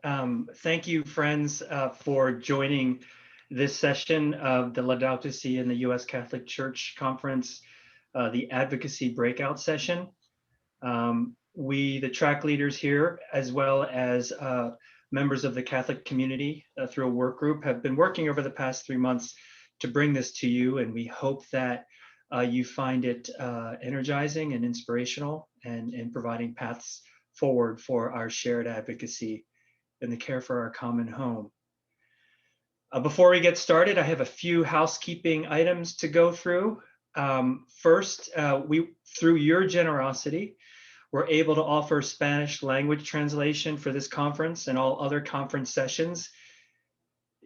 Thank you, friends, for joining this session of the Advocacy in the U.S. Catholic Church Conference, the Advocacy Breakout session. We, the track leaders here, as well as members of the Catholic community through a work group, have been working over the past 3 months to bring this to you, and we hope that you find it energizing and inspirational and providing paths forward for our shared advocacy and the care for our common home. Before we get started, I have a few housekeeping items to go through. First, through your generosity, we're able to offer Spanish language translation for this conference and all other conference sessions.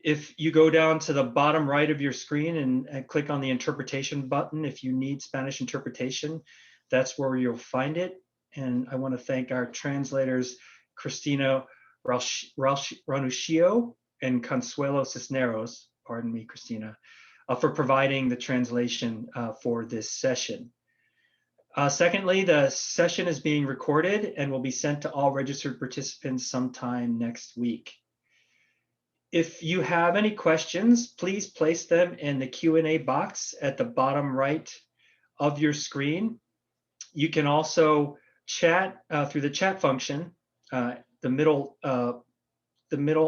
If you go down to the bottom right of your screen and click on the interpretation button, if you need Spanish interpretation, that's where you'll find it. And I want to thank our translators, Cristina Ranuccio and Consuelo Cisneros, pardon me, Cristina, for providing the translation for this session. Secondly, the session is being recorded and will be sent to all registered participants sometime next week. If you have any questions, please place them in the Q&A box at the bottom right of your screen. You can also chat through the chat function, the middle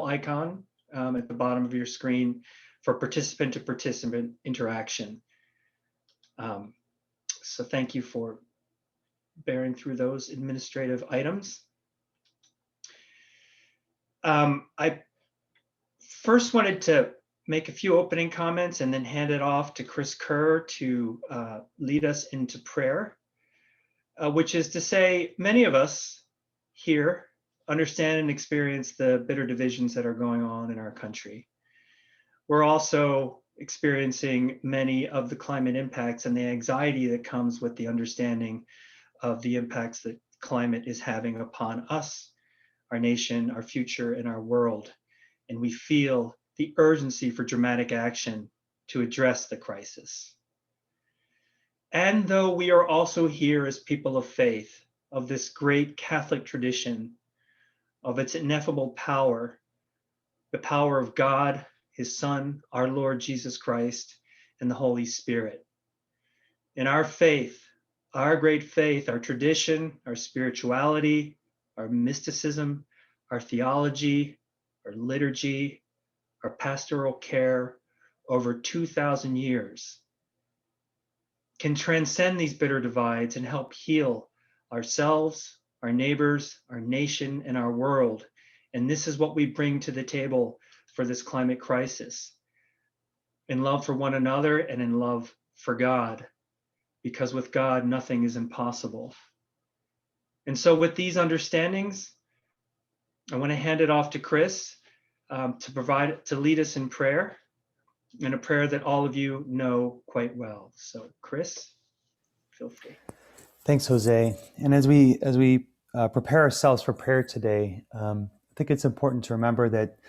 icon at the bottom of your screen for participant-to-participant interaction. So thank you for bearing through those administrative items. I first wanted to make a few opening comments and then hand it off to Chris Kerr to lead us into prayer, which is to say, many of us here understand and experience the bitter divisions that are going on in our country. We're also experiencing many of the climate impacts and the anxiety that comes with the understanding of the impacts that climate is having upon us, our nation, our future, and our world. And we feel the urgency for dramatic action to address the crisis. And though we are also here as people of faith, of this great Catholic tradition, of its ineffable power, the power of God, his Son, our Lord Jesus Christ, and the Holy Spirit. In our faith, our great faith, our tradition, our spirituality, our mysticism, our theology, our liturgy, our pastoral care over 2,000 years can transcend these bitter divides and help heal ourselves, our neighbors, our nation, and our world. And this is what we bring to the table for this climate crisis, in love for one another and in love for God, because with God, nothing is impossible. And so with these understandings, I want to hand it off to Chris to lead us in prayer, and a prayer that all of you know quite well. So Chris, feel free. Thanks, Jose. And as we prepare ourselves for prayer today, I think it's important to remember that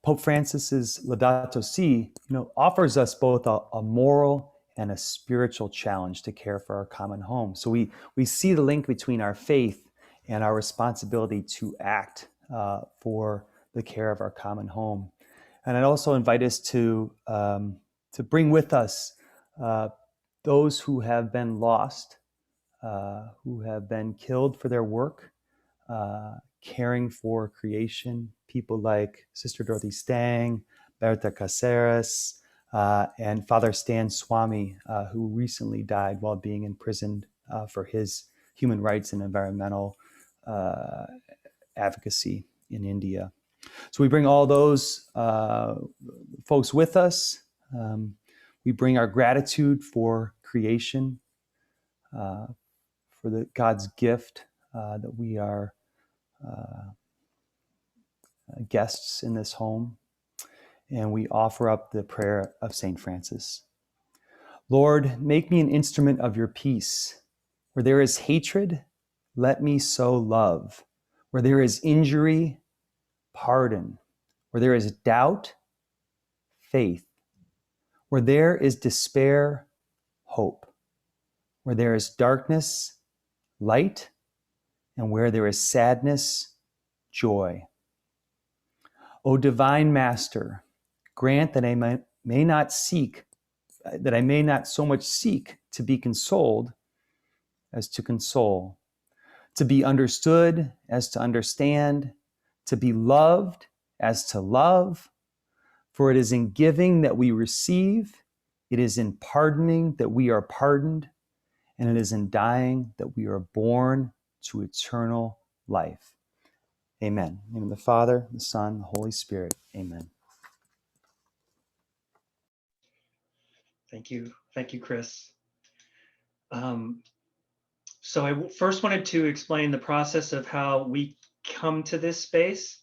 Pope Francis's Laudato Si, offers us both a moral and a spiritual challenge to care for our common home. So we see the link between our faith and our responsibility to act for the care of our common home. And I'd also invite us to bring with us those who have been lost, who have been killed for their work, caring for creation, people like Sister Dorothy Stang, Berta Caceres, and Father Stan Swami, who recently died while being imprisoned for his human rights and environmental advocacy in India. So we bring all those folks with us. We bring our gratitude for creation, for God's gift that we are guests in this home. And we offer up the prayer of St. Francis. Lord, make me an instrument of your peace. Where there is hatred, let me sow love. Where there is injury, pardon. Where there is doubt, faith. Where there is despair, hope. Where there is darkness, light. And where there is sadness, joy. O divine Master, grant that I may not so much seek to be consoled as to console, to be understood as to understand, to be loved as to love. For it is in giving that we receive, it is in pardoning that we are pardoned, and it is in dying that we are born to eternal life. Amen. In the name of the Father, the Son, the Holy Spirit. Amen. Thank you. Thank you, Chris. So I first wanted to explain the process of how we come to this space,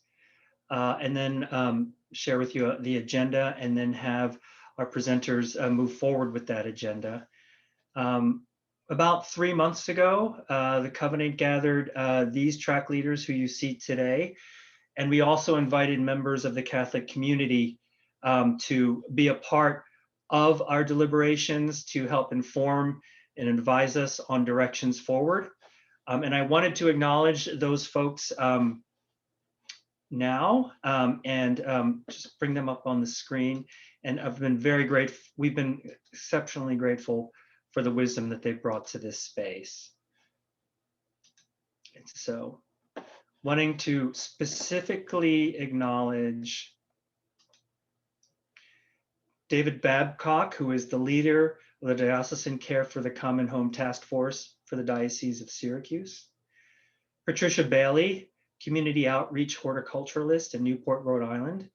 and then share with you the agenda, and then have our presenters move forward with that agenda. About 3 months ago, the Covenant gathered these track leaders who you see today, and we also invited members of the Catholic community to be a part of our deliberations, to help inform and advise us on directions forward. And I wanted to acknowledge those folks now, and just bring them up on the screen. And I've been very grateful. We've been exceptionally grateful for the wisdom that they've brought to this space. And so, wanting to specifically acknowledge David Babcock, who is the leader of the Diocesan Care for the Common Home Task Force for the Diocese of Syracuse. Patricia Bailey, Community Outreach Horticulturalist in Newport, Rhode Island.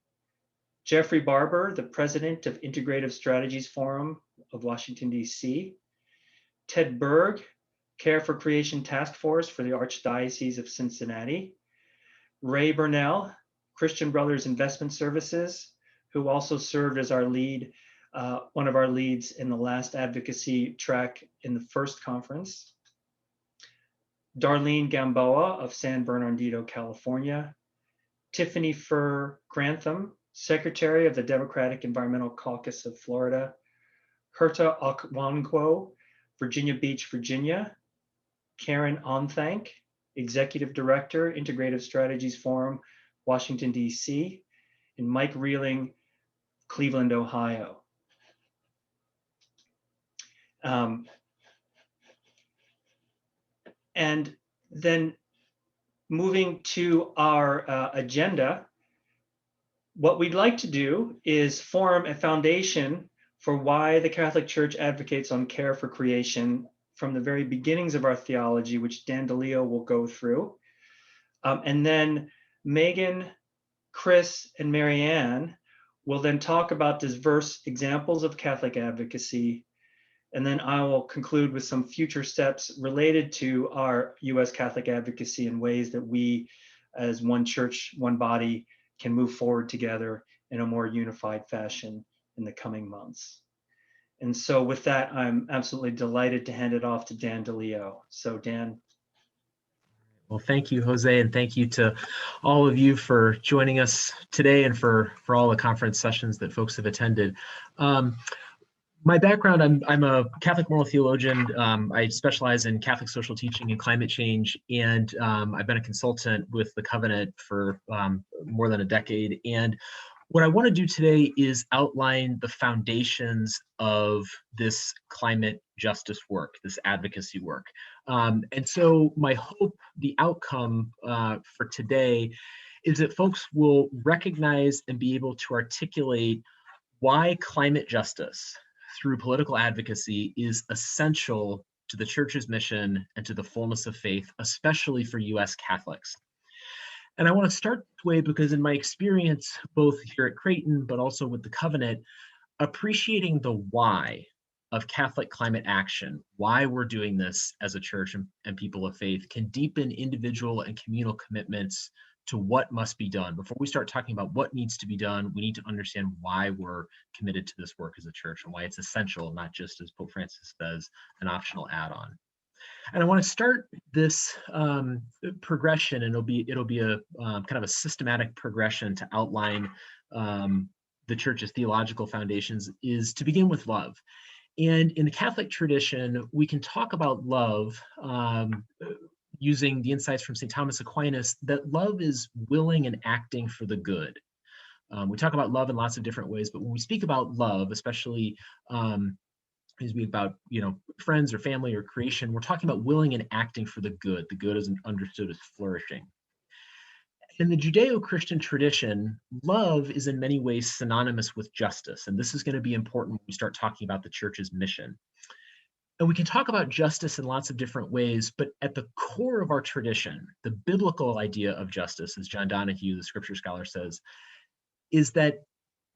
Jeffrey Barber, the President of Integrative Strategies Forum of Washington, D.C. Ted Berg, Care for Creation Task Force for the Archdiocese of Cincinnati. Ray Burnell, Christian Brothers Investment Services, who also served as our lead, one of our leads in the last advocacy track in the first conference. Darlene Gamboa of San Bernardino, California. Tiffany Furr Grantham, Secretary of the Democratic Environmental Caucus of Florida. Herta Okwankwo, Virginia Beach, Virginia. Karen Onthank, Executive Director, Integrative Strategies Forum, Washington, D.C. And Mike Reeling, Cleveland, Ohio. And then moving to our agenda, what we'd like to do is form a foundation for why the Catholic Church advocates on care for creation from the very beginnings of our theology, which Dan DiLeo will go through. And then Meghan, Chris, and Marianne will then talk about diverse examples of Catholic advocacy. And then I will conclude with some future steps related to our U.S. Catholic advocacy and ways that we, as one church, one body, can move forward together in a more unified fashion in the coming months. And so with that, I'm absolutely delighted to hand it off to Dan DiLeo. So Dan. Well, thank you, Jose, and thank you to all of you for joining us today and for all the conference sessions that folks have attended. My background, I'm a Catholic moral theologian. I specialize in Catholic social teaching and climate change, and I've been a consultant with the Covenant for more than a decade. And what I want to do today is outline the foundations of this climate justice work, this advocacy work. And so my hope, the outcome for today, is that folks will recognize and be able to articulate why climate justice through political advocacy is essential to the Church's mission and to the fullness of faith, especially for U.S. Catholics. And I want to start this way because in my experience, both here at Creighton, but also with the Covenant, appreciating the why of Catholic climate action, why we're doing this as a church and people of faith, can deepen individual and communal commitments to what must be done. Before we start talking about what needs to be done, we need to understand why we're committed to this work as a church and why it's essential, not just, as Pope Francis says, an optional add-on. And I want to start this progression, and it'll be a kind of a systematic progression to outline the Church's theological foundations, is to begin with love. And in the Catholic tradition, we can talk about love using the insights from St. Thomas Aquinas, that love is willing and acting for the good. We talk about love in lots of different ways, but when we speak about love, especially as we about friends or family or creation, we're talking about willing and acting for the good. The good is understood as flourishing. In the Judeo-Christian tradition, love is in many ways synonymous with justice, and this is going to be important when we start talking about the church's mission. And we can talk about justice in lots of different ways, but at the core of our tradition, the biblical idea of justice, as John Donahue, the scripture scholar, says, is that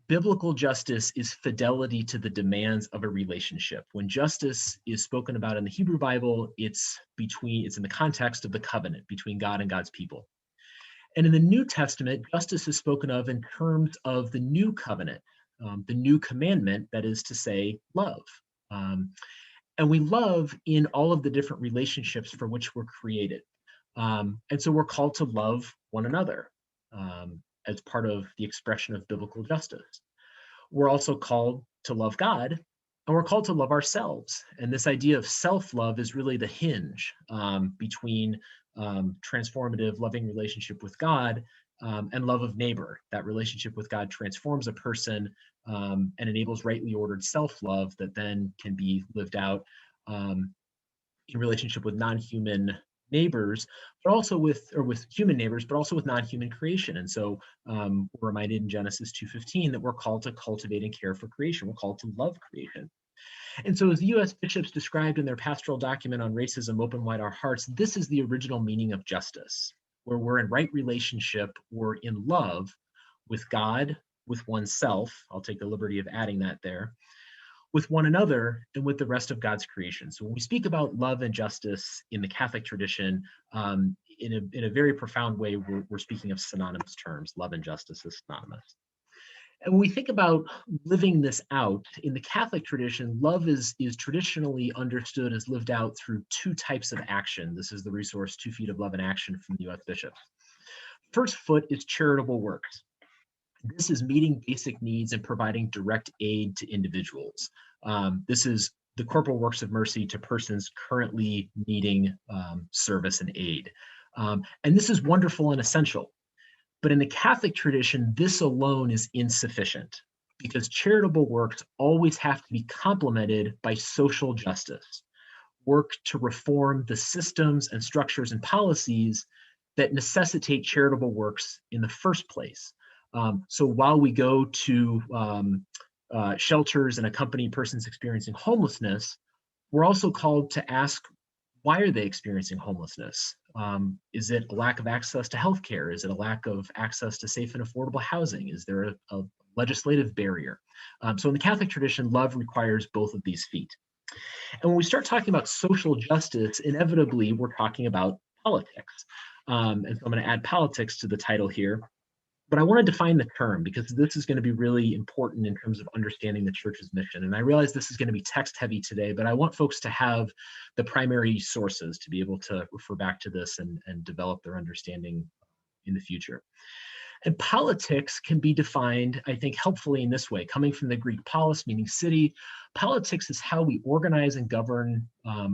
biblical justice is fidelity to the demands of a relationship. When justice is spoken about in the Hebrew Bible, it's in the context of the covenant between God and God's people. And in the New Testament, justice is spoken of in terms of the new covenant, the new commandment, that is to say, love. And we love in all of the different relationships for which we're created. And so we're called to love one another as part of the expression of biblical justice. We're also called to love God, and we're called to love ourselves. And this idea of self-love is really the hinge between transformative, loving relationship with God and love of neighbor. That relationship with God transforms a person and enables rightly ordered self-love that then can be lived out in relationship with non-human neighbors, but also with human neighbors, but also with non-human creation. And so we're reminded in Genesis 2:15 that we're called to cultivate and care for creation. We're called to love creation. And so as the U.S. bishops described in their pastoral document on racism, Open Wide Our Hearts, this is the original meaning of justice, where we're in right relationship, we're in love with God, with oneself, I'll take the liberty of adding that there, with one another, and with the rest of God's creation. So when we speak about love and justice in the Catholic tradition, in a very profound way, we're speaking of synonymous terms. Love and justice is synonymous. And when we think about living this out, in the Catholic tradition, love is traditionally understood as lived out through two types of action. This is the resource, 2 Feet of Love in Action from the U.S. bishops. First foot is charitable works. This is meeting basic needs and providing direct aid to individuals. This is the corporal works of mercy to persons currently needing service and aid. And this is wonderful and essential. But in the Catholic tradition, this alone is insufficient because charitable works always have to be complemented by social justice, work to reform the systems and structures and policies that necessitate charitable works in the first place. So while we go to shelters and accompany persons experiencing homelessness, we're also called to ask, why are they experiencing homelessness? Is it a lack of access to healthcare? Is it a lack of access to safe and affordable housing? Is there a legislative barrier? So in the Catholic tradition, love requires both of these feet. And when we start talking about social justice, inevitably we're talking about politics. And so I'm going to add politics to the title here. But I want to define the term because this is going to be really important in terms of understanding the church's mission. And I realize this is going to be text heavy today, but I want folks to have the primary sources to be able to refer back to this and develop their understanding in the future. And politics can be defined, I think, helpfully in this way. Coming from the Greek polis, meaning city, politics is how we organize and govern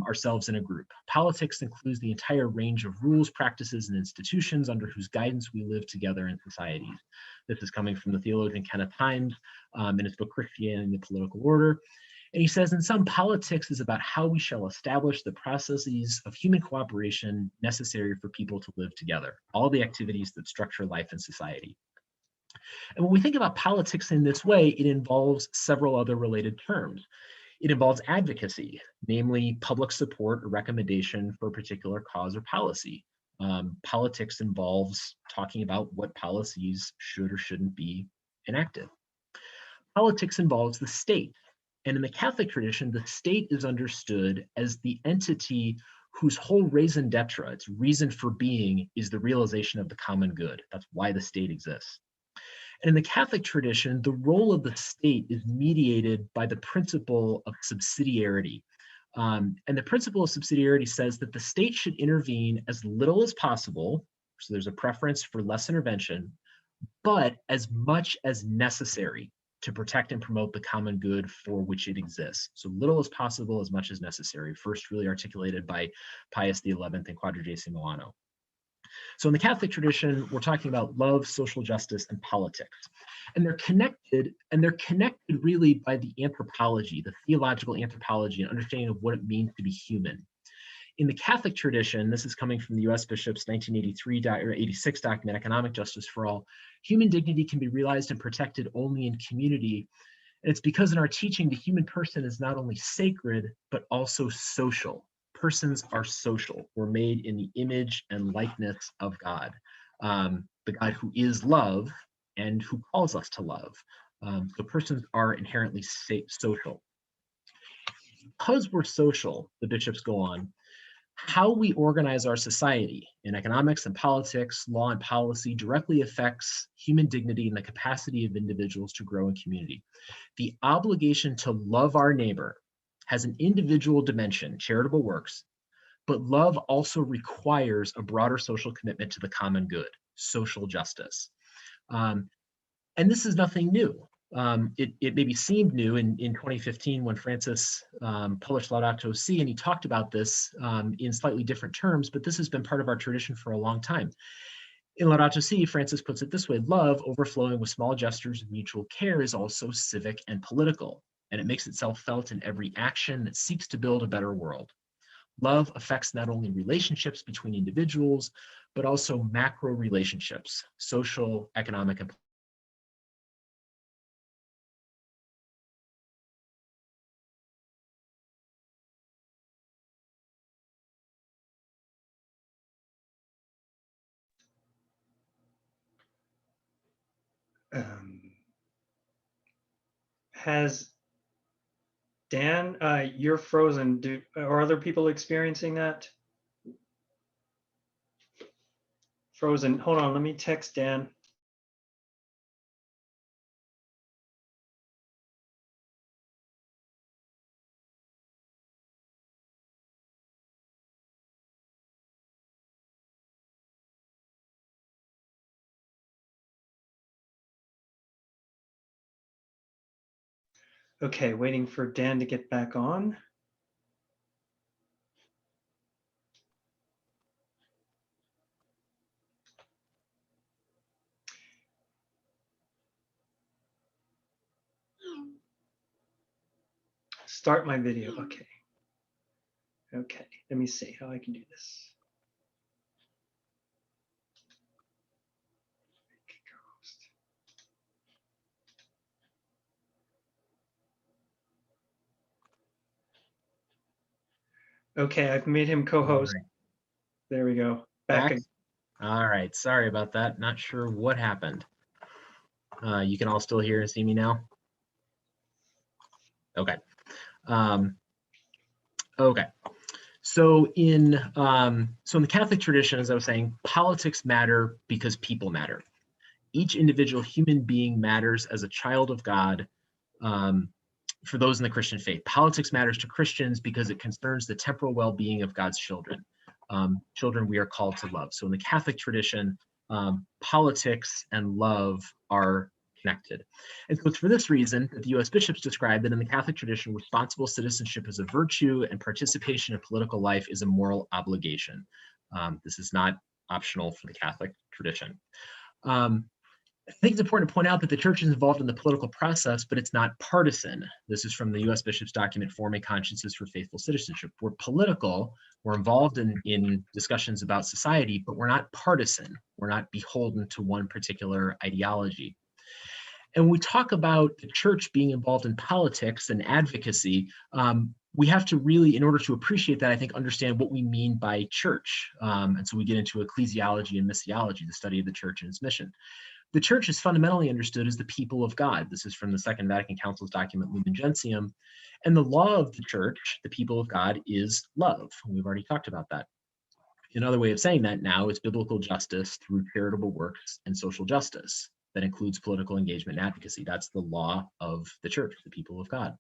ourselves in a group. Politics includes the entire range of rules, practices, and institutions under whose guidance we live together in societies. This is coming from the theologian Kenneth Himes in his book, Christianity and the Political Order. And he says, in sum, politics is about how we shall establish the processes of human cooperation necessary for people to live together, all the activities that structure life in society. And when we think about politics in this way, it involves several other related terms. It involves advocacy, namely public support or recommendation for a particular cause or policy. Politics involves talking about what policies should or shouldn't be enacted. Politics involves the state. And in the Catholic tradition, the state is understood as the entity whose whole raison d'etre, its reason for being, is the realization of the common good. That's why the state exists. And in the Catholic tradition, the role of the state is mediated by the principle of subsidiarity. And the principle of subsidiarity says that the state should intervene as little as possible, so there's a preference for less intervention, but as much as necessary to protect and promote the common good for which it exists. So little as possible, as much as necessary, first really articulated by Pius XI in Quadragesimo Anno. So in the Catholic tradition, we're talking about love, social justice, and politics. And they're connected really by the anthropology, the theological anthropology, and understanding of what it means to be human. In the Catholic tradition, this is coming from the US Bishop's 1986 document, Economic Justice for All, human dignity can be realized and protected only in community. And it's because in our teaching, the human person is not only sacred, but also social. Persons are social. We're made in the image and likeness of God, the God who is love and who calls us to love. So persons are inherently social. Because we're social, the bishops go on, how we organize our society in economics and politics, law and policy directly affects human dignity and the capacity of individuals to grow in community. The obligation to love our neighbor has an individual dimension, charitable works, but love also requires a broader social commitment to the common good, social justice. And this is nothing new. It maybe seemed new in 2015 when Francis published Laudato Si, and he talked about this in slightly different terms, but this has been part of our tradition for a long time. In Laudato Si, Francis puts it this way: love, overflowing with small gestures of mutual care, is also civic and political, and it makes itself felt in every action that seeks to build a better world. Love affects not only relationships between individuals, but also macro relationships, social, economic, and Has Dan, you're frozen. Are other people experiencing that? Frozen. Hold on, let me text Dan. Okay, waiting for Dan to get back on. Start my video. Okay. Okay, let me see how I can do this. Okay, I've made him co-host. Right. There we go. Back again. All right, sorry about that. Not sure what happened. You can all still hear and see me now? Okay. Okay. So in the Catholic tradition, as I was saying, politics matter because people matter. Each individual human being matters as a child of God. For those in the Christian faith, politics matters to Christians because it concerns the temporal well-being of God's children. Children we are called to love. So in the Catholic tradition, politics and love are connected. And so it's for this reason that the US bishops describe that in the Catholic tradition, responsible citizenship is a virtue and participation in political life is a moral obligation. This is not optional for the Catholic tradition. I think it's important to point out that the church is involved in the political process, but it's not partisan. This is from the US Bishop's document, Forming Consciences for Faithful Citizenship. We're political, we're involved in discussions about society, but we're not partisan. We're not beholden to one particular ideology. And when we talk about the church being involved in politics and advocacy, we have to really, in order to appreciate that, I think, understand what we mean by church. And so we get into ecclesiology and missiology, the study of the church and its mission. The church is fundamentally understood as the people of God. This is from the Second Vatican Council's document, Lumen Gentium. And the law of the church, the people of God, is love. We've already talked about that. Another way of saying that now is biblical justice through charitable works and social justice. That includes political engagement and advocacy. That's the law of the church, the people of God.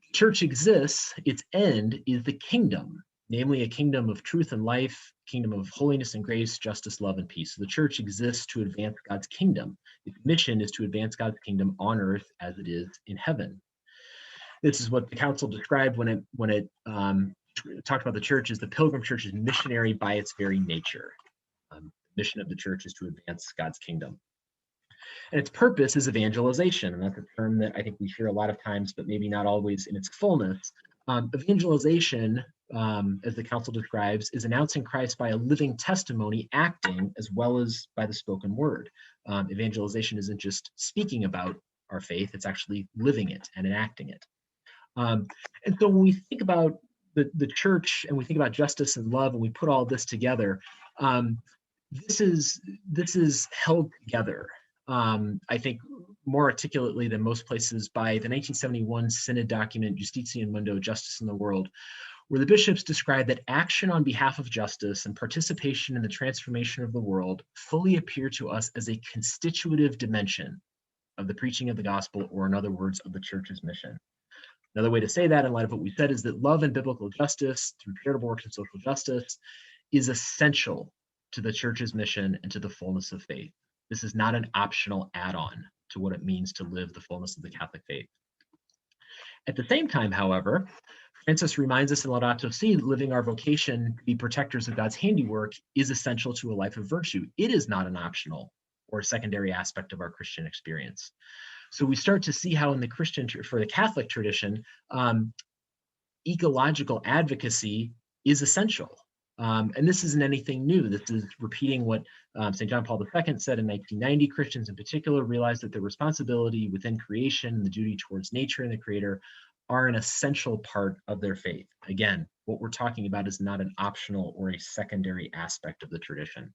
The church exists, its end is the kingdom, namely a kingdom of truth and life, kingdom of holiness and grace, justice, love, and peace. So the church exists to advance God's kingdom. Its mission is to advance God's kingdom on earth as it is in heaven. This is what the council described when it talked about the church as the pilgrim church is missionary by its very nature. The mission of the church is to advance God's kingdom. And its purpose is evangelization, and that's a term that I think we hear a lot of times, but maybe not always in its fullness. Evangelization, as the council describes, is announcing Christ by a living testimony, acting as well as by the spoken word. Evangelization isn't just speaking about our faith, it's actually living it and enacting it. And so when we think about the church and we think about justice and love and we put all this together, this is held together, I think, more articulately than most places by the 1971 Synod document, Justitiae in Mundo, Justice in the World, where the bishops describe that action on behalf of justice and participation in the transformation of the world fully appear to us as a constitutive dimension of the preaching of the gospel, or in other words, of the church's mission. Another way to say that, in light of what we said, is that love and biblical justice through charitable works and social justice is essential to the church's mission and to the fullness of faith. This is not an optional add-on to what it means to live the fullness of the Catholic faith. At the same time, however, Francis reminds us in Laudato Si that living our vocation to be protectors of God's handiwork is essential to a life of virtue. It is not an optional or a secondary aspect of our Christian experience. So we start to see how in the for the Catholic tradition, ecological advocacy is essential. And this isn't anything new. This is repeating what St. John Paul II said in 1990. Christians in particular realize that their responsibility within creation and the duty towards nature and the Creator are an essential part of their faith. Again, what we're talking about is not an optional or a secondary aspect of the tradition.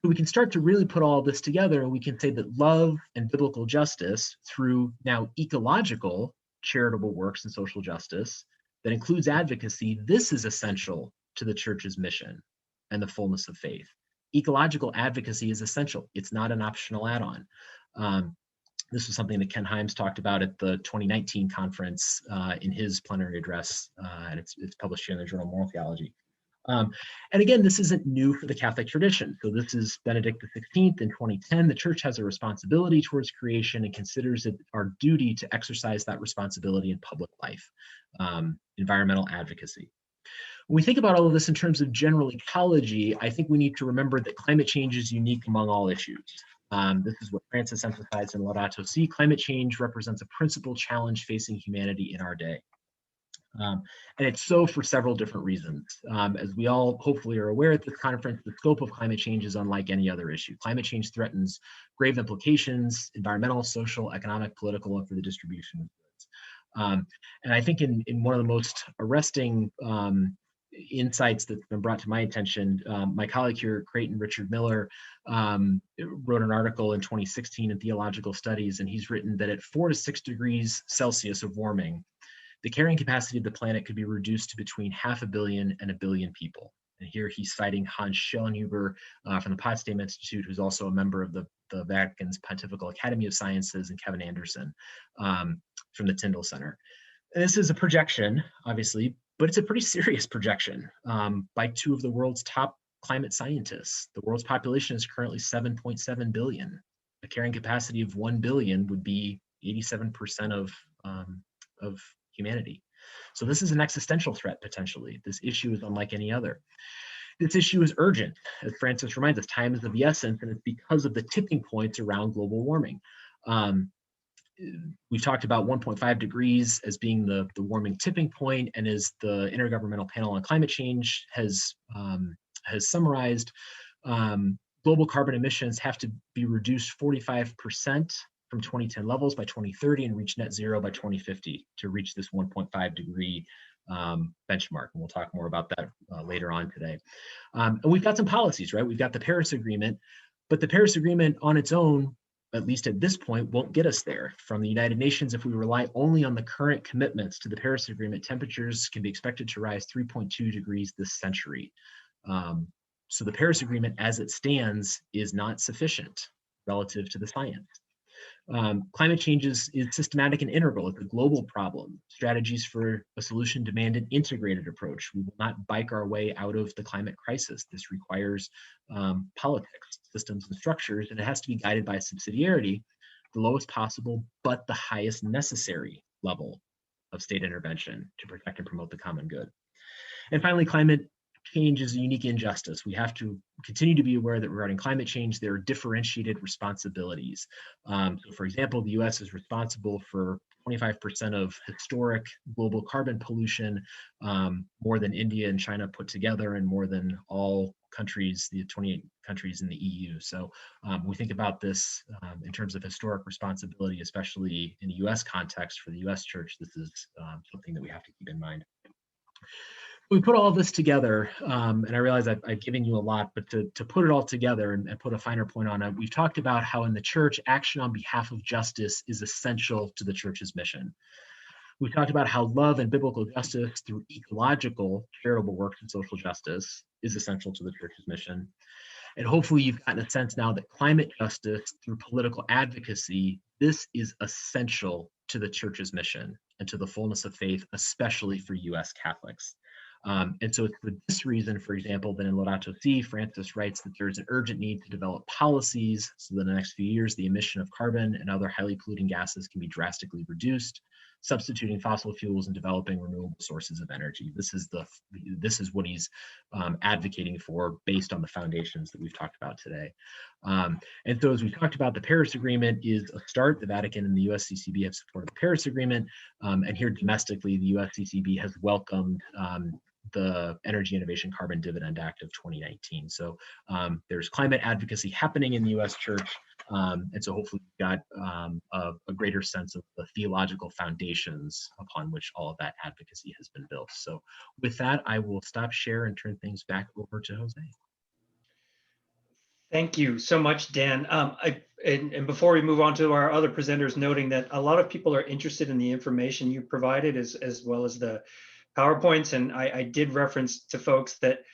So we can start to really put all this together, and we can say that love and biblical justice through now ecological charitable works and social justice that includes advocacy, this is essential to the church's mission and the fullness of faith. Ecological advocacy is essential. It's not an optional add-on. This was something that Ken Himes talked about at the 2019 conference in his plenary address, and it's published here in the journal Moral Theology. And again, this isn't new for the Catholic tradition. So this is Benedict XVI in 2010. The church has a responsibility towards creation and considers it our duty to exercise that responsibility in public life, environmental advocacy. When we think about all of this in terms of general ecology, I think we need to remember that climate change is unique among all issues. This is what Francis emphasized in Laudato Si. Climate change represents a principal challenge facing humanity in our day. And it's so for several different reasons. As we all hopefully are aware at this conference, the scope of climate change is unlike any other issue. Climate change threatens grave implications, environmental, social, economic, political, and for the distribution of goods. And I think in one of the most arresting insights that's been brought to my attention, my colleague here at Creighton, Richard Miller, wrote an article in 2016 in Theological Studies, and he's written that at 4 to 6 degrees Celsius of warming, the carrying capacity of the planet could be reduced to between 500 million and 1 billion people. And here he's citing Hans Schellenhuber from the Potsdam Institute, who's also a member of the Vatican's Pontifical Academy of Sciences, and Kevin Anderson from the Tyndall Center. And this is a projection, obviously, but it's a pretty serious projection by 2 of the world's top climate scientists. The world's population is currently 7.7 billion. A carrying capacity of 1 billion would be 87% of humanity. So this is an existential threat, potentially. This issue is unlike any other. This issue is urgent. As Francis reminds us, time is of the essence, and it's because of the tipping points around global warming. We've talked about 1.5 degrees as being the warming tipping point, and as the Intergovernmental Panel on Climate Change has summarized, global carbon emissions have to be reduced 45% from 2010 levels by 2030 and reach net zero by 2050 to reach this 1.5 degree benchmark. And we'll talk more about that later on today. And we've got some policies, right? We've got the Paris Agreement, but the Paris Agreement on its own, at least at this point, won't get us there. From the United Nations, if we rely only on the current commitments to the Paris Agreement, temperatures can be expected to rise 3.2 degrees this century. So the Paris Agreement as it stands is not sufficient relative to the science. Climate change is systematic and integral. It's a global problem. Strategies for a solution demand an integrated approach. We will not bike our way out of the climate crisis. This requires politics, systems, and structures, and it has to be guided by subsidiarity, the lowest possible but the highest necessary level of state intervention to protect and promote the common good. And finally, climate change is a unique injustice. We have to continue to be aware that regarding climate change, there are differentiated responsibilities. So for example, the US is responsible for 25% of historic global carbon pollution, more than India and China put together, and more than all countries, the 28 countries in the EU. So we think about this in terms of historic responsibility, especially in the US context for the US church. This is something that we have to keep in mind. We put all of this together, and I realize I've given you a lot, but to put it all together and put a finer point on it, we've talked about how in the church, action on behalf of justice is essential to the church's mission. We've talked about how love and biblical justice through ecological, charitable works and social justice is essential to the church's mission. And hopefully you've gotten a sense now that climate justice through political advocacy, this is essential to the church's mission and to the fullness of faith, especially for US Catholics. And so it's for this reason, for example, that in Laudato Si, Francis writes that there is an urgent need to develop policies so that in the next few years, the emission of carbon and other highly polluting gases can be drastically reduced, substituting fossil fuels and developing renewable sources of energy. This is what he's advocating for based on the foundations that we've talked about today. And so as we talked about, the Paris Agreement is a start. The Vatican and the USCCB have supported the Paris Agreement. And here domestically, the USCCB has welcomed the Energy Innovation Carbon Dividend Act of 2019. So there's climate advocacy happening in the US church. And so hopefully we've got a greater sense of the theological foundations upon which all of that advocacy has been built. So with that, I will stop share and turn things back over to Jose. Thank you so much, Dan. And before we move on to our other presenters, noting that a lot of people are interested in the information you provided as well as the PowerPoints. And I did reference to folks that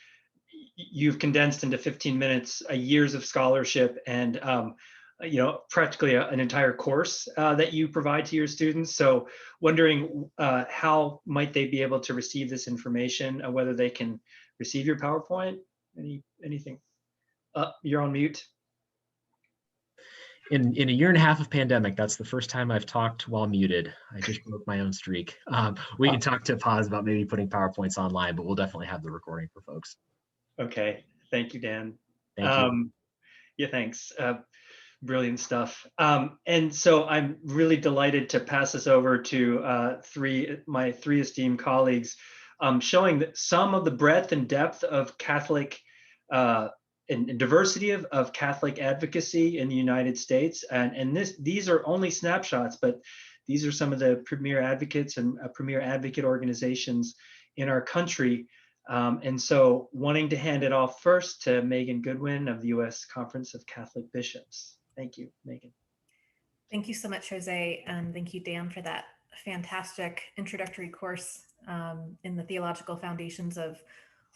you've condensed into 15 minutes, years of scholarship and practically an entire course that you provide to your students. So wondering how might they be able to receive this information, whether they can receive your PowerPoint, anything? You're on mute. In a year and a half of pandemic, that's the first time I've talked while muted. I just broke my own streak. We can talk to pause about maybe putting PowerPoints online, but we'll definitely have the recording for folks. Okay, thank you, Dan. Thank you. Yeah, thanks. Brilliant stuff. And so I'm really delighted to pass this over to my three esteemed colleagues, showing that some of the breadth and depth of Catholic and diversity of Catholic advocacy in the United States. And these are only snapshots, but these are some of the premier advocates and premier advocate organizations in our country. And so wanting to hand it off first to Meghan Goodwin of the U.S. Conference of Catholic Bishops. Thank you, Meghan. Thank you so much, Jose. And thank you, Dan, for that fantastic introductory course in the Theological Foundations of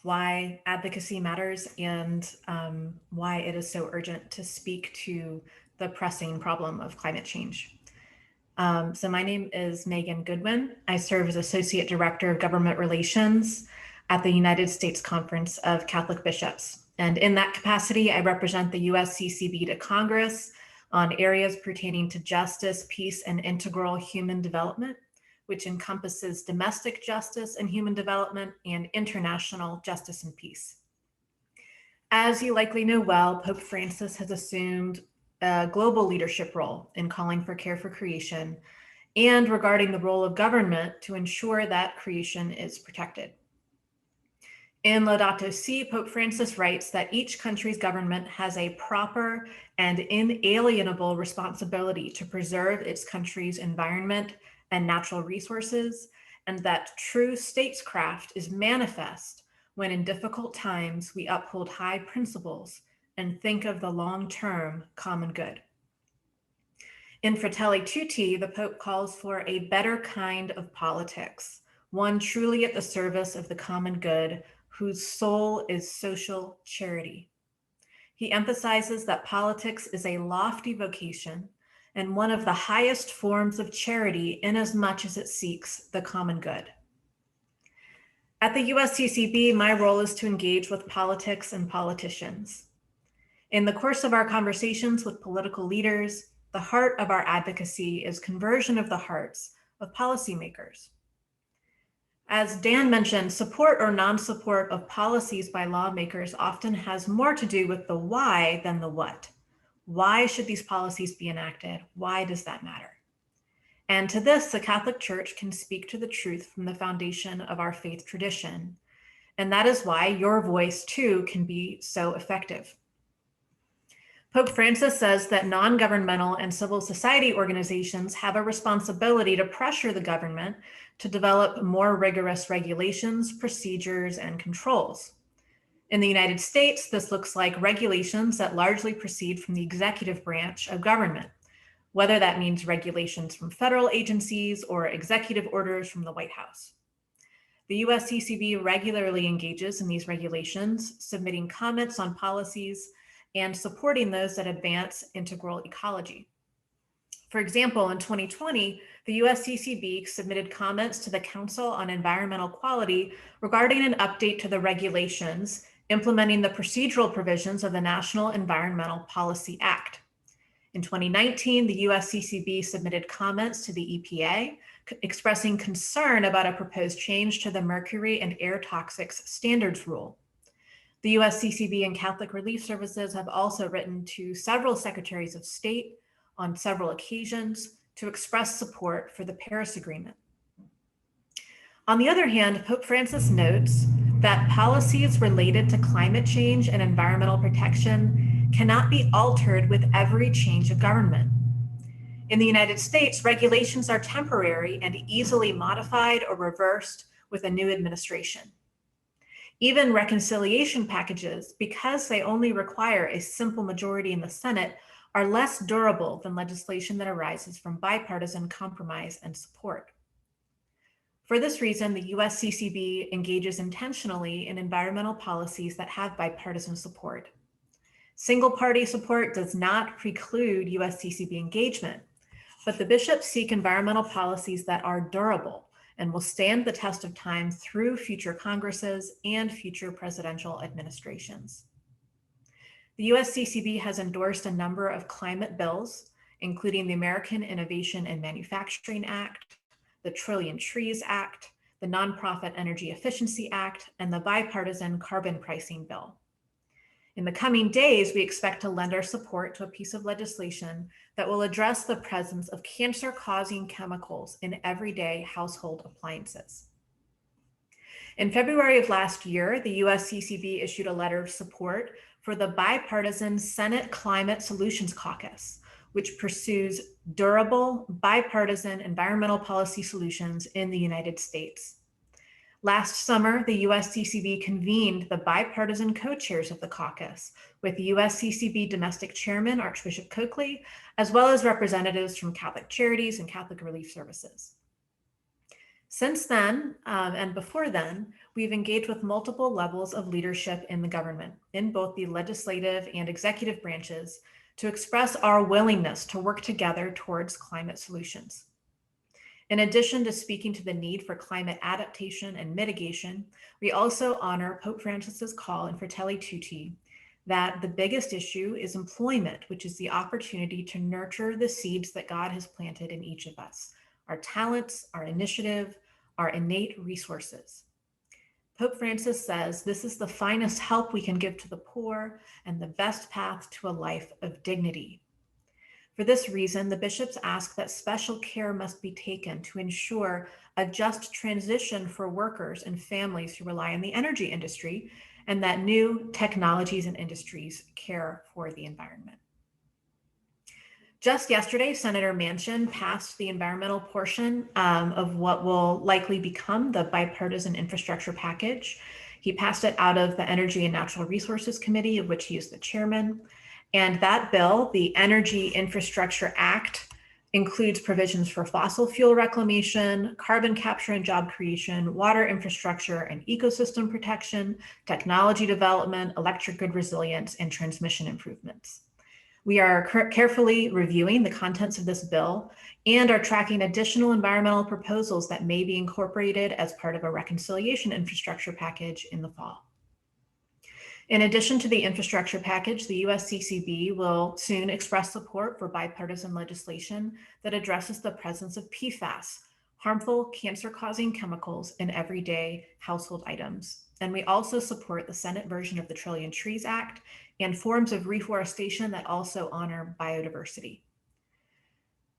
why advocacy matters and why it is so urgent to speak to the pressing problem of climate change. So my name is Meghan Goodwin. I serve as Associate Director of Government Relations at the United States Conference of Catholic Bishops. And in that capacity, I represent the USCCB to Congress on areas pertaining to justice, peace, and integral human development, which encompasses domestic justice and human development and international justice and peace. As you likely know well, Pope Francis has assumed a global leadership role in calling for care for creation and regarding the role of government to ensure that creation is protected. In Laudato Si, Pope Francis writes that each country's government has a proper and inalienable responsibility to preserve its country's environment and natural resources, and that true statescraft is manifest when in difficult times we uphold high principles and think of the long-term common good. In Fratelli Tutti, the Pope calls for a better kind of politics, one truly at the service of the common good, whose soul is social charity. He emphasizes that politics is a lofty vocation and one of the highest forms of charity inasmuch as it seeks the common good. At the USCCB, my role is to engage with politics and politicians. In the course of our conversations with political leaders, the heart of our advocacy is conversion of the hearts of policymakers. As Dan mentioned, support or non-support of policies by lawmakers often has more to do with the why than the what. Why should these policies be enacted? Why does that matter? And to this, the Catholic Church can speak to the truth from the foundation of our faith tradition. And that is why your voice too can be so effective. Pope Francis says that non-governmental and civil society organizations have a responsibility to pressure the government to develop more rigorous regulations, procedures, and controls. In the United States, this looks like regulations that largely proceed from the executive branch of government, whether that means regulations from federal agencies or executive orders from the White House. The USCCB regularly engages in these regulations, submitting comments on policies and supporting those that advance integral ecology. For example, in 2020, the USCCB submitted comments to the Council on Environmental Quality regarding an update to the regulations implementing the procedural provisions of the National Environmental Policy Act. In 2019, the USCCB submitted comments to the EPA expressing concern about a proposed change to the mercury and air toxics standards rule. The USCCB and Catholic Relief Services have also written to several secretaries of state on several occasions to express support for the Paris Agreement. On the other hand, Pope Francis notes that policies related to climate change and environmental protection cannot be altered with every change of government. In the United States, regulations are temporary and easily modified or reversed with a new administration. Even reconciliation packages, because they only require a simple majority in the Senate, are less durable than legislation that arises from bipartisan compromise and support. For this reason, the USCCB engages intentionally in environmental policies that have bipartisan support. Single-party support does not preclude USCCB engagement, but the bishops seek environmental policies that are durable and will stand the test of time through future Congresses and future presidential administrations. The USCCB has endorsed a number of climate bills, including the American Innovation and Manufacturing Act, the Trillion Trees Act, the Nonprofit Energy Efficiency Act, and the Bipartisan Carbon Pricing Bill. In the coming days, we expect to lend our support to a piece of legislation that will address the presence of cancer-causing chemicals in everyday household appliances. In February of last year, the USCCB issued a letter of support for the bipartisan Senate Climate Solutions Caucus, which pursues durable, bipartisan environmental policy solutions in the United States. Last summer, the USCCB convened the bipartisan co-chairs of the caucus with USCCB Domestic Chairman Archbishop Coakley, as well as representatives from Catholic Charities and Catholic Relief Services. Since then, and before then, we've engaged with multiple levels of leadership in the government, in both the legislative and executive branches, to express our willingness to work together towards climate solutions. In addition to speaking to the need for climate adaptation and mitigation, we also honor Pope Francis's call in Fratelli Tutti that the biggest issue is employment, which is the opportunity to nurture the seeds that God has planted in each of us, our talents, our initiative, our innate resources. Pope Francis says this is the finest help we can give to the poor and the best path to a life of dignity. For this reason, the bishops ask that special care must be taken to ensure a just transition for workers and families who rely on the energy industry, and that new technologies and industries care for the environment. Just yesterday, Senator Manchin passed the environmental portion of what will likely become the bipartisan infrastructure package. He passed it out of the Energy and Natural Resources Committee, of which he is the chairman. And that bill, the Energy Infrastructure Act, includes provisions for fossil fuel reclamation, carbon capture and job creation, water infrastructure and ecosystem protection, technology development, electric grid resilience, and transmission improvements. We are carefully reviewing the contents of this bill and are tracking additional environmental proposals that may be incorporated as part of a reconciliation infrastructure package in the fall. In addition to the infrastructure package, the USCCB will soon express support for bipartisan legislation that addresses the presence of PFAS, harmful cancer-causing chemicals in everyday household items. And we also support the Senate version of the Trillion Trees Act and forms of reforestation that also honor biodiversity.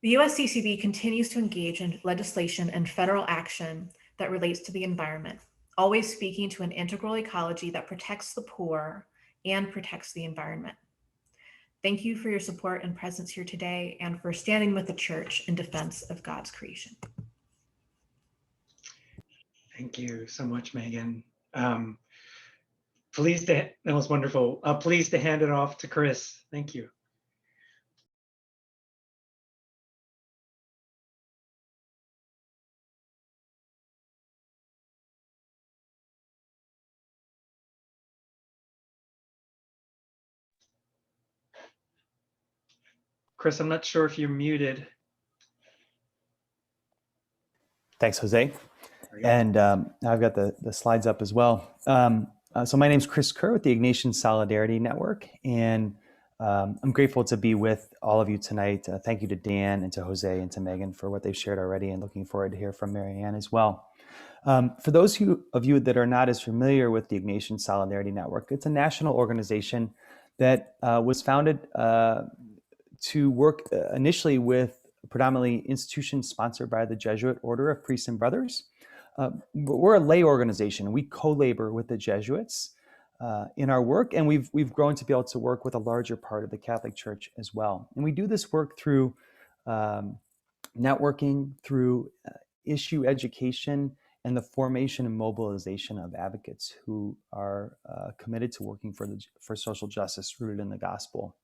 The USCCB continues to engage in legislation and federal action that relates to the environment, always speaking to an integral ecology that protects the poor and protects the environment. Thank you for your support and presence here today and for standing with the church in defense of God's creation. Thank you so much, Megan. That was wonderful. Pleased to hand it off to Chris. Thank you. Chris, I'm not sure if you're muted. Thanks, Jose. And I've got the slides up as well. So my name's Chris Kerr with the Ignatian Solidarity Network, and I'm grateful to be with all of you tonight. Thank you to Dan and to Jose and to Megan for what they've shared already, and looking forward to hear from Marianne as well. For those of you that are not as familiar with the Ignatian Solidarity Network, it's a national organization that was founded to work initially with predominantly institutions sponsored by the Jesuit Order of Priests and Brothers. We're a lay organization. We co-labor with the Jesuits in our work, and we've grown to be able to work with a larger part of the Catholic Church as well. And we do this work through networking, through issue education, and the formation and mobilization of advocates who are committed to working for social justice rooted in the gospel.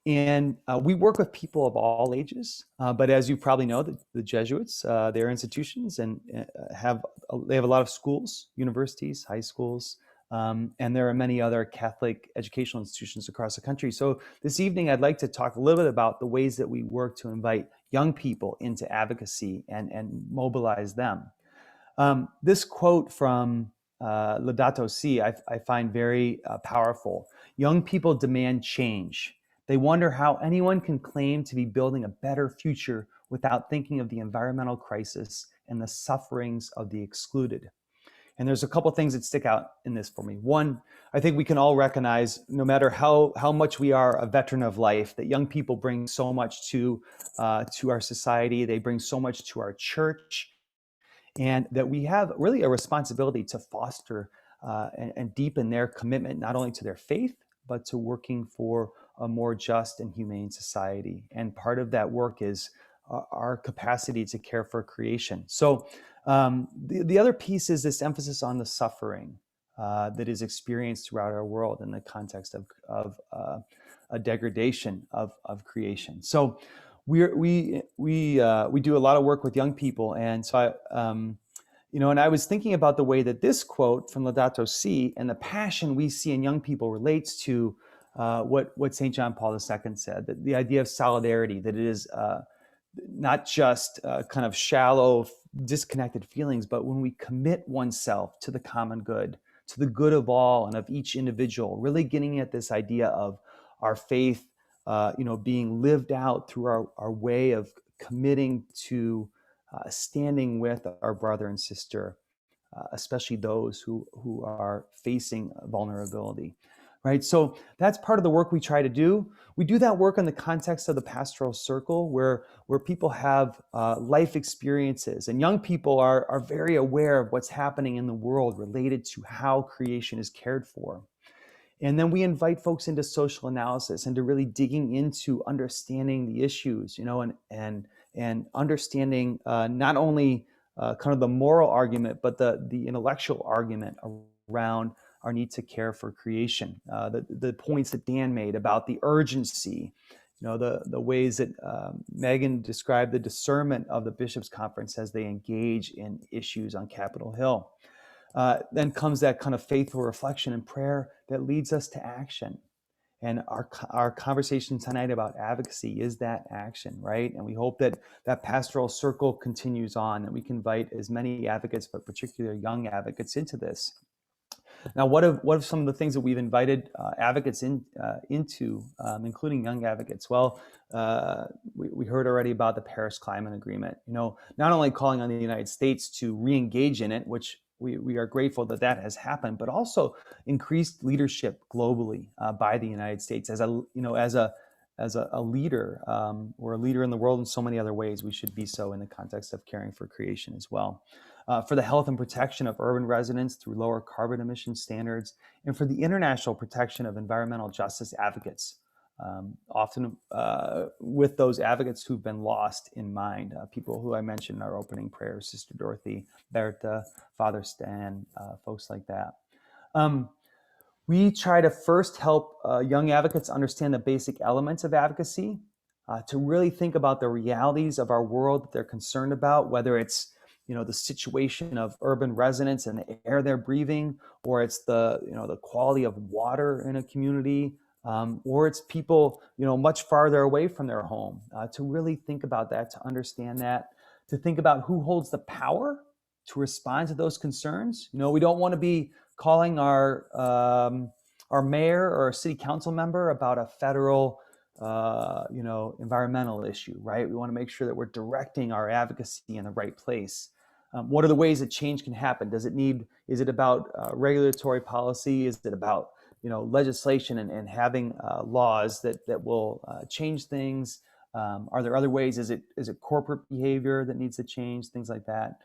And we work with people of all ages, but as you probably know, the Jesuits, they're institutions and they have a lot of schools, universities, high schools, and there are many other Catholic educational institutions across the country. So this evening, I'd like to talk a little bit about the ways that we work to invite young people into advocacy and mobilize them. This quote from Laudato Si, I find very powerful. Young people demand change. They wonder how anyone can claim to be building a better future without thinking of the environmental crisis and the sufferings of the excluded. And there's a couple things that stick out in this for me. One, I think we can all recognize, no matter how much we are a veteran of life, that young people bring so much to our society. They bring so much to our church, and that we have really a responsibility to foster and deepen their commitment, not only to their faith, but to working for a more just and humane society. And part of that work is our capacity to care for creation. So the other piece is this emphasis on the suffering that is experienced throughout our world in the context of a degradation of creation. So we do a lot of work with young people, and so and I was thinking about the way that this quote from Laudato Si and the passion we see in young people relates to what St. John Paul II said, that the idea of solidarity, that it is not just kind of shallow, disconnected feelings, but when we commit oneself to the common good, to the good of all and of each individual, really getting at this idea of our faith, being lived out through our way of committing to standing with our brother and sister, especially those who are facing vulnerability. Right, so that's part of the work we try to do. We do that work in the context of the pastoral circle, where people have life experiences, and young people are very aware of what's happening in the world related to how creation is cared for. And then we invite folks into social analysis and to really digging into understanding the issues, and understanding not only kind of the moral argument, but the intellectual argument around our need to care for creation. The points that Dan made about the urgency, the ways that Meghan described the discernment of the Bishops' Conference as they engage in issues on Capitol Hill. Then comes that kind of faithful reflection and prayer that leads us to action. And our conversation tonight about advocacy is that action, right? And we hope that that pastoral circle continues on, that we can invite as many advocates, but particularly young advocates, into this. Now, what are some of the things that we've invited advocates into, including young advocates? Well, we heard already about the Paris Climate Agreement. Not only calling on the United States to re-engage in it, which we are grateful that that has happened, but also increased leadership globally by the United States as a leader. We're a leader in the world in so many other ways. We should be so in the context of caring for creation as well. For the health and protection of urban residents through lower carbon emission standards, and for the international protection of environmental justice advocates, often with those advocates who've been lost in mind, people who I mentioned in our opening prayer, Sister Dorothy, Bertha, Father Stan, folks like that. We try to first help young advocates understand the basic elements of advocacy, to really think about the realities of our world that they're concerned about, whether it's the situation of urban residents and the air they're breathing, or it's the quality of water in a community, or it's people much farther away from their home. To really think about that, to understand that, to think about who holds the power to respond to those concerns. We don't want to be calling our mayor or a city council member about a federal environmental issue, right? We want to make sure that we're directing our advocacy in the right place. What are the ways that change can happen? Is it about regulatory policy? Is it about legislation and having laws that will change things? Are there other ways? Is it corporate behavior that needs to change? Things like that.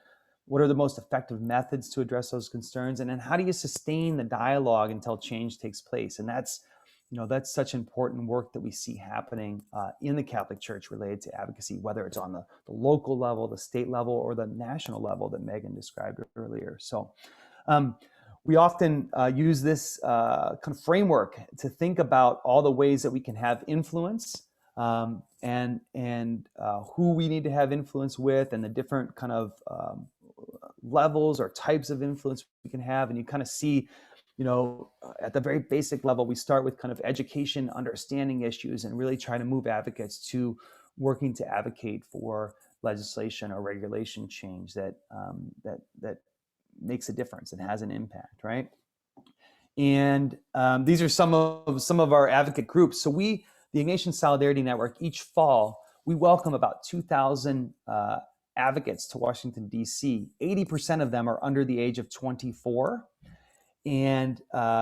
What are the most effective methods to address those concerns? And then how do you sustain the dialogue until change takes place? And that's such important work that we see happening in the Catholic Church related to advocacy, whether it's on the local level, the state level, or the national level that Meghan described earlier. So we often use this kind of framework to think about all the ways that we can have influence, and who we need to have influence with, and the different kind of levels or types of influence we can have. And you kind of see, at the very basic level, we start with kind of education, understanding issues, and really try to move advocates to working to advocate for legislation or regulation change that makes a difference and has an impact, right? And these are some of our advocate groups. So the Ignatian Solidarity Network, each fall, we welcome about 2,000 advocates to Washington, D.C. 80% of them are under the age of 24. And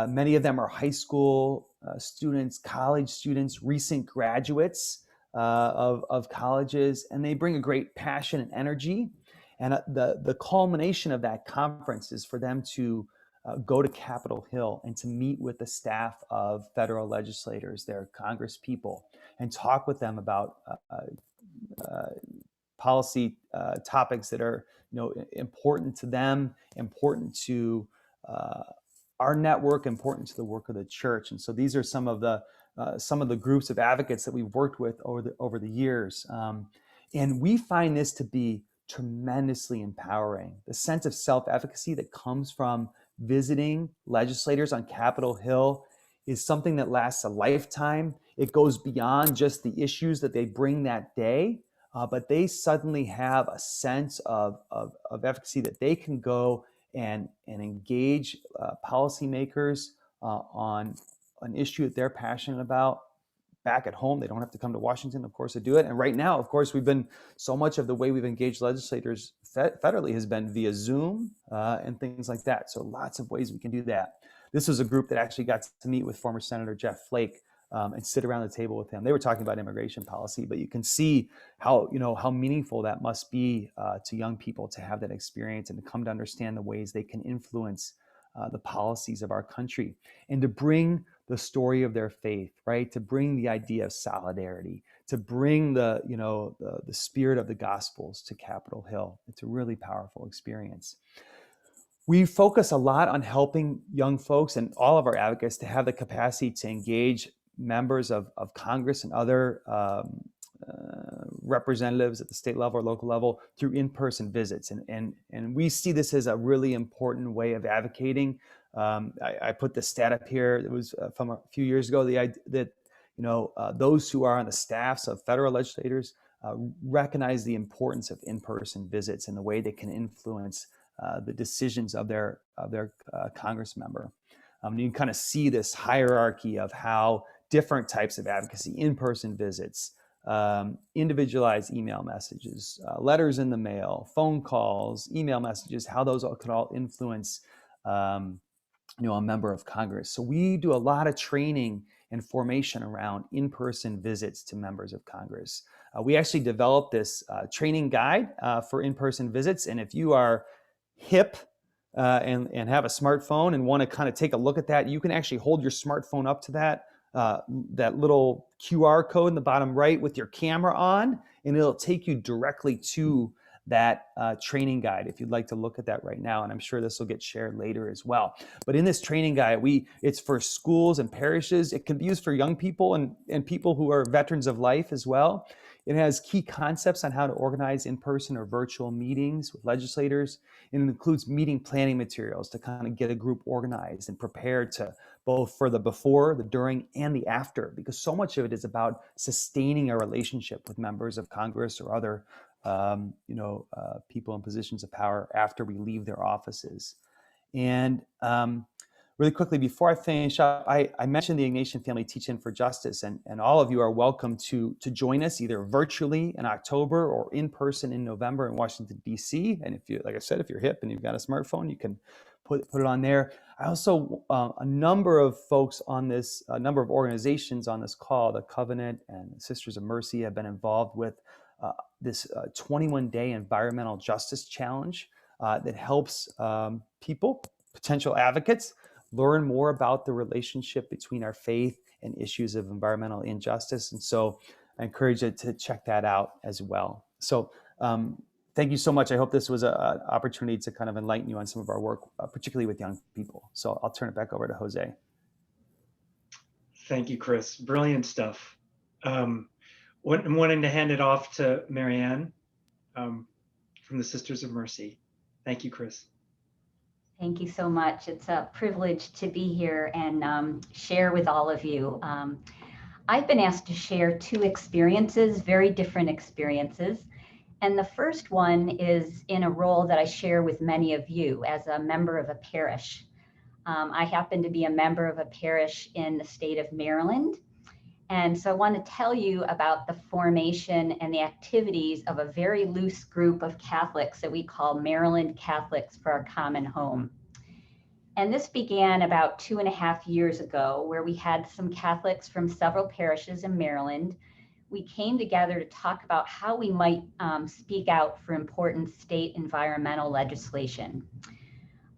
many of them are high school students, college students, recent graduates of colleges, and they bring a great passion and energy. And the culmination of that conference is for them to go to Capitol Hill and to meet with the staff of federal legislators, their Congress people, and talk with them about policy topics that are important to them, important to our network, important to the work of the church. And so these are some of the groups of advocates that we've worked with over the years, and we find this to be tremendously empowering. The sense of self-efficacy that comes from visiting legislators on Capitol Hill is something that lasts a lifetime. It goes beyond just the issues that they bring that day, but they suddenly have a sense of efficacy that they can go and engage policymakers on an issue that they're passionate about back at home. They don't have to come to Washington, of course, to do it. And right now, of course, so much of the way we've engaged legislators federally has been via Zoom and things like that. So lots of ways we can do that. This was a group that actually got to meet with former Senator Jeff Flake and sit around the table with him. They were talking about immigration policy, but you can see how meaningful that must be to young people to have that experience and to come to understand the ways they can influence the policies of our country, and to bring the story of their faith, right? To bring the idea of solidarity, to bring the spirit of the Gospels to Capitol Hill. It's a really powerful experience. We focus a lot on helping young folks and all of our advocates to have the capacity to engage members of Congress and other representatives at the state level or local level through in-person visits. And we see this as a really important way of advocating. I put the stat up here. It was from a few years ago, that those who are on the staffs of federal legislators recognize the importance of in-person visits and the way they can influence the decisions of their Congress member. You can kind of see this hierarchy of how different types of advocacy, in-person visits, individualized email messages, letters in the mail, phone calls, email messages, how those all could all influence a member of Congress. So we do a lot of training and formation around in-person visits to members of Congress. We actually developed this training guide for in-person visits. And if you are hip and have a smartphone and want to kind of take a look at that, you can actually hold your smartphone up to that little QR code in the bottom right with your camera on, and it'll take you directly to that training guide if you'd like to look at that right now. And I'm sure this will get shared later as well. But in this training guide, it's for schools and parishes. It can be used for young people and people who are veterans of life as well. It has key concepts on how to organize in-person or virtual meetings with legislators. And it includes meeting planning materials to kind of get a group organized and prepared to both for the before, the during, and the after, because so much of it is about sustaining a relationship with members of Congress or other people in positions of power after we leave their offices. And really quickly, before I finish up, I mentioned the Ignatian Family Teach-In for Justice, and all of you are welcome to join us either virtually in October or in person in November in Washington, D.C. And if you, like I said, if you're hip and you've got a smartphone, you can put it on there. I also, a number of folks on this, a number of organizations on this call, the Covenant and Sisters of Mercy, have been involved with this 21-day environmental justice challenge that helps people, potential advocates, learn more about the relationship between our faith and issues of environmental injustice. And so I encourage you to check that out as well. So thank you so much. I hope this was an opportunity to kind of enlighten you on some of our work, particularly with young people. So I'll turn it back over to Jose. Thank you, Chris. Brilliant stuff. Wanting to hand it off to Marianne from the Sisters of Mercy. Thank you, Chris. Thank you so much. It's a privilege to be here and share with all of you. I've been asked to share two experiences, very different experiences. And the first one is in a role that I share with many of you as a member of a parish. I happen to be a member of a parish in the state of Maryland. And so I want to tell you about the formation and the activities of a very loose group of Catholics that we call Maryland Catholics for Our Common Home. And this began about 2.5 years ago, where we had some Catholics from several parishes in Maryland. We came together to talk about how we might speak out for important state environmental legislation.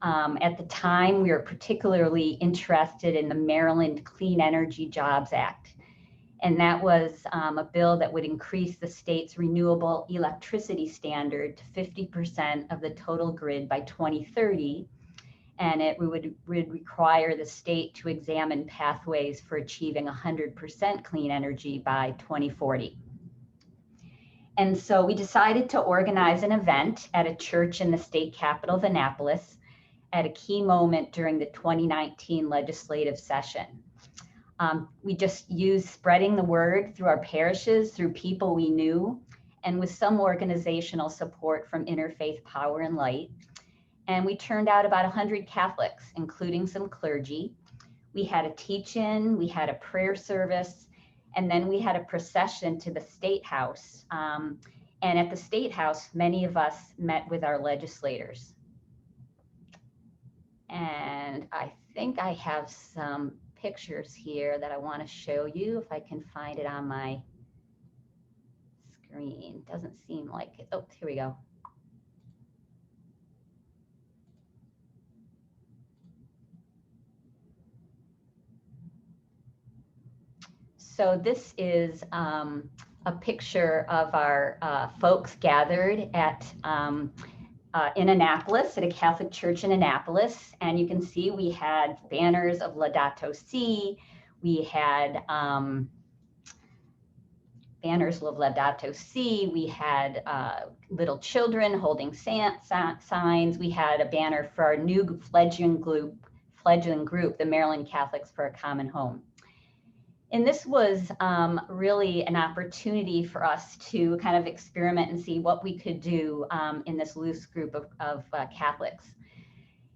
At the time, we were particularly interested in the Maryland Clean Energy Jobs Act. And that was a bill that would increase the state's renewable electricity standard to 50% of the total grid by 2030. And it would require the state to examine pathways for achieving 100% clean energy by 2040. And so we decided to organize an event at a church in the state capital of Annapolis at a key moment during the 2019 legislative session. We just used spreading the word through our parishes, through people we knew, and with some organizational support from Interfaith Power and Light. And we turned out about 100 Catholics, including some clergy. We had a teach-in, we had a prayer service, and then we had a procession to the State House. And at the State House, many of us met with our legislators. And I think I have some pictures here that I want to show you, if I can find it on my screen. Doesn't seem like it. Oh, here we go. So this is a picture of our folks gathered at in Annapolis, at a Catholic church in Annapolis. And you can see we had banners of Laudato Si. We had banners of Laudato Si. We had little children holding signs. We had a banner for our new fledgling group, the Maryland Catholics for a Common Home. And this was really an opportunity for us to kind of experiment and see what we could do in this loose group of Catholics.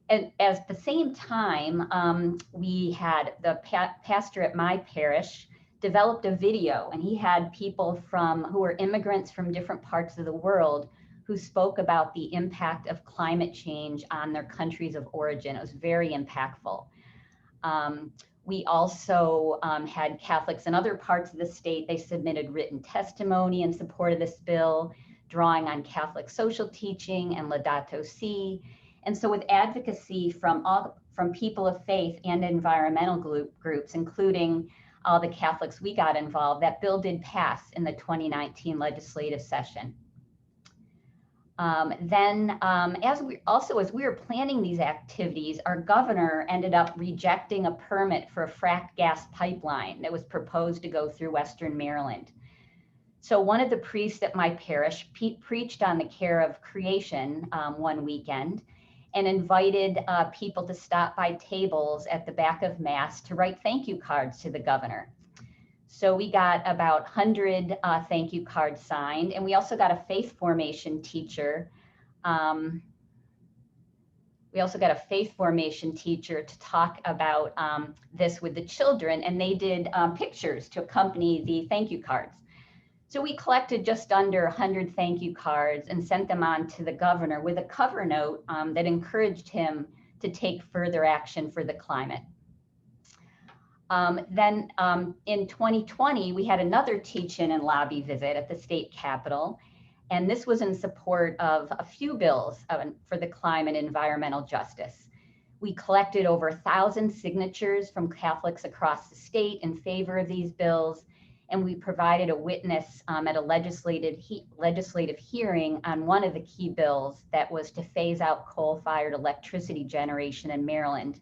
And at the same time, we had the pastor at my parish developed a video, and he had people who were immigrants from different parts of the world who spoke about the impact of climate change on their countries of origin. It was very impactful. We also had Catholics in other parts of the state. They submitted written testimony in support of this bill, drawing on Catholic social teaching and Laudato Si. And so with advocacy from people of faith and environmental groups, including all the Catholics we got involved, that bill did pass in the 2019 legislative session. As we were planning these activities, our governor ended up rejecting a permit for a fracked gas pipeline that was proposed to go through Western Maryland. So one of the priests at my parish preached on the care of creation one weekend and invited people to stop by tables at the back of Mass to write thank you cards to the governor. So we got about 100 thank you cards signed, and we also got a faith formation teacher. To talk about this with the children, and they did pictures to accompany the thank you cards. So we collected just under 100 thank you cards and sent them on to the governor with a cover note that encouraged him to take further action for the climate. In 2020, we had another teach-in and lobby visit at the state capitol, and this was in support of a few bills for the climate and environmental justice. We collected over 1,000 signatures from Catholics across the state in favor of these bills, and we provided a witness at a legislative hearing on one of the key bills that was to phase out coal-fired electricity generation in Maryland.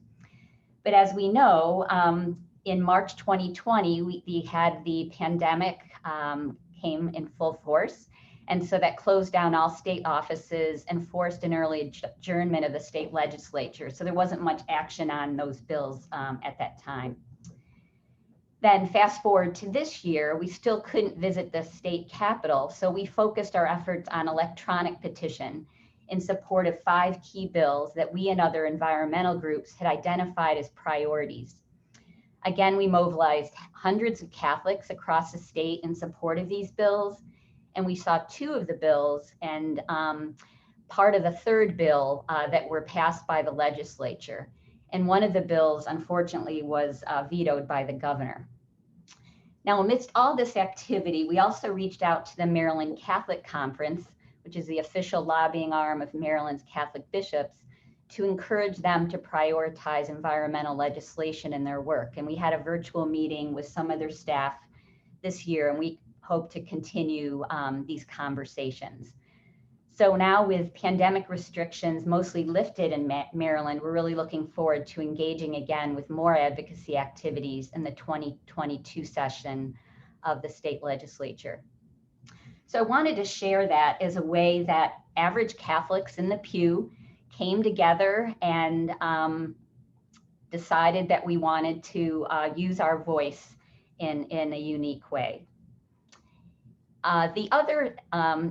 But as we know, in March 2020, we had the pandemic came in full force. And so that closed down all state offices and forced an early adjournment of the state legislature. So there wasn't much action on those bills at that time. Then fast forward to this year, we still couldn't visit the state capitol. So we focused our efforts on electronic petition in support of 5 key bills that we and other environmental groups had identified as priorities. Again, we mobilized hundreds of Catholics across the state in support of these bills, and we saw 2 of the bills and part of the 3rd bill that were passed by the legislature. And one of the bills, unfortunately, was vetoed by the governor. Now, amidst all this activity, we also reached out to the Maryland Catholic Conference, which is the official lobbying arm of Maryland's Catholic bishops, to encourage them to prioritize environmental legislation in their work. And we had a virtual meeting with some of their staff this year, and we hope to continue these conversations. So now with pandemic restrictions mostly lifted in Maryland, we're really looking forward to engaging again with more advocacy activities in the 2022 session of the state legislature. So I wanted to share that as a way that average Catholics in the pew came together and decided that we wanted to use our voice in a unique way. The other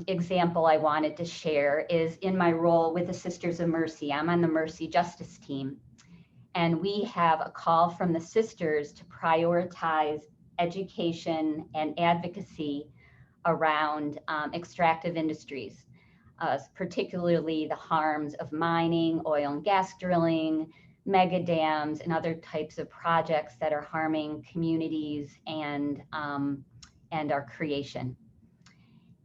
example I wanted to share is in my role with the Sisters of Mercy. I'm on the Mercy Justice team, and we have a call from the sisters to prioritize education and advocacy around extractive industries. Particularly the harms of mining, oil and gas drilling, mega dams, and other types of projects that are harming communities and our creation.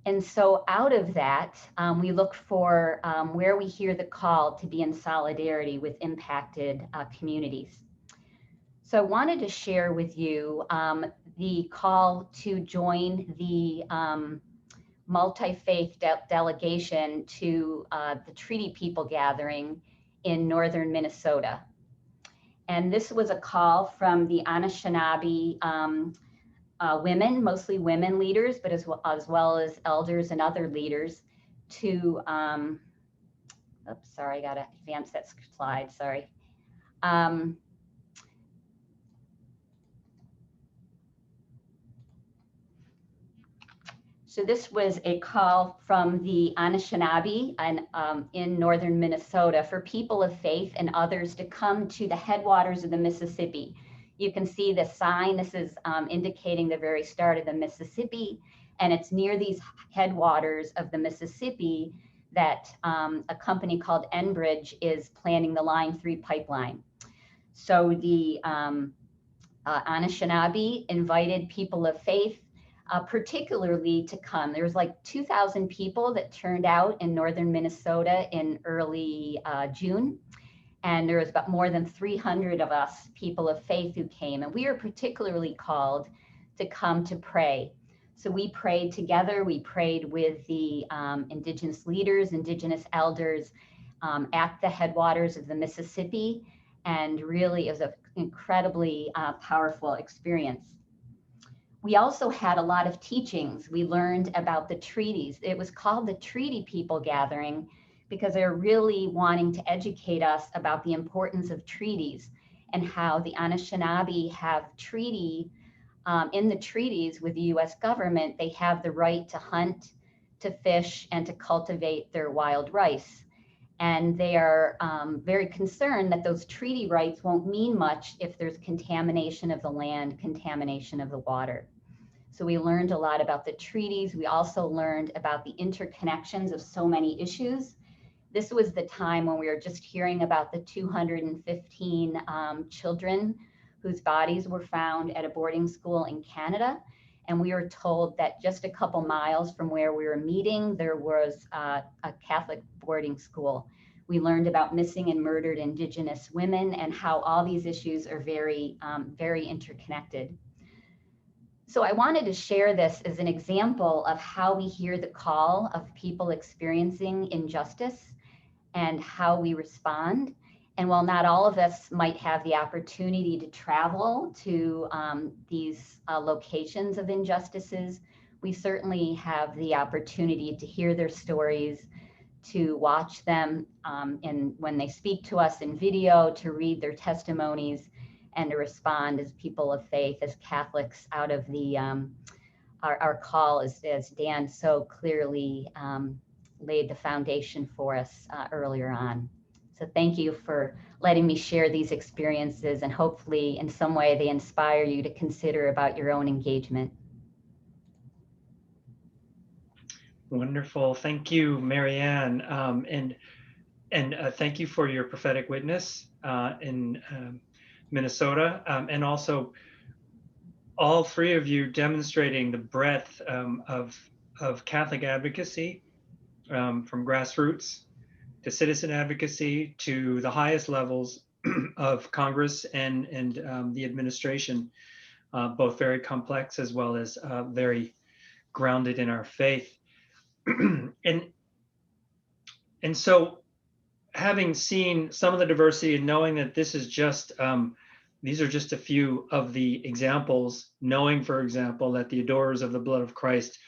And so out of that, we look for where we hear the call to be in solidarity with impacted communities. So I wanted to share with you the call to join the multi-faith delegation to the Treaty People Gathering in northern Minnesota. And this was a call from the Anishinaabe women, mostly women leaders, but as well as elders and other leaders to, oops, sorry, I gotta advance that slide, sorry. So this was a call from the Anishinaabe and, in northern Minnesota for people of faith and others to come to the headwaters of the Mississippi You can see the sign. This is indicating the very start of the Mississippi, and it's near these headwaters of the Mississippi that a company called Enbridge is planning the Line 3 pipeline. So the Anishinaabe invited people of faith, particularly to come. There was like 2,000 people that turned out in northern Minnesota in early June. And there was about more than 300 of us, people of faith, who came. And we are particularly called to come to pray. So we prayed together. We prayed with the indigenous leaders, indigenous elders at the headwaters of the Mississippi. And really, it was an incredibly powerful experience. We also had a lot of teachings. We learned about the treaties. It was called the Treaty People Gathering because they're really wanting to educate us about the importance of treaties and how the Anishinaabe have in the treaties with the US government, they have the right to hunt, to fish, and to cultivate their wild rice. And they are very concerned that those treaty rights won't mean much if there's contamination of the land, contamination of the water. So we learned a lot about the treaties. We also learned about the interconnections of so many issues. This was the time when we were just hearing about the 215 children whose bodies were found at a boarding school in Canada. And we were told that just a couple miles from where we were meeting, there was a Catholic boarding school. We learned about missing and murdered Indigenous women and how all these issues are very, very interconnected. So I wanted to share this as an example of how we hear the call of people experiencing injustice and how we respond. And while not all of us might have the opportunity to travel to these locations of injustices, we certainly have the opportunity to hear their stories, to watch them when they speak to us in video, to read their testimonies, and to respond as people of faith, as Catholics, out of the our call, as Dan so clearly laid the foundation for us earlier on. So thank you for letting me share these experiences, and hopefully in some way they inspire you to consider about your own engagement. Wonderful. Thank you, Marianne. And thank you for your prophetic witness in Minnesota, and also all three of you demonstrating the breadth of Catholic advocacy, from grassroots to citizen advocacy to the highest levels of Congress and the administration, both very complex as well as very grounded in our faith. And so, having seen some of the diversity and knowing that this is just these are just a few of the examples, knowing, for example, that the adorers of the blood of Christ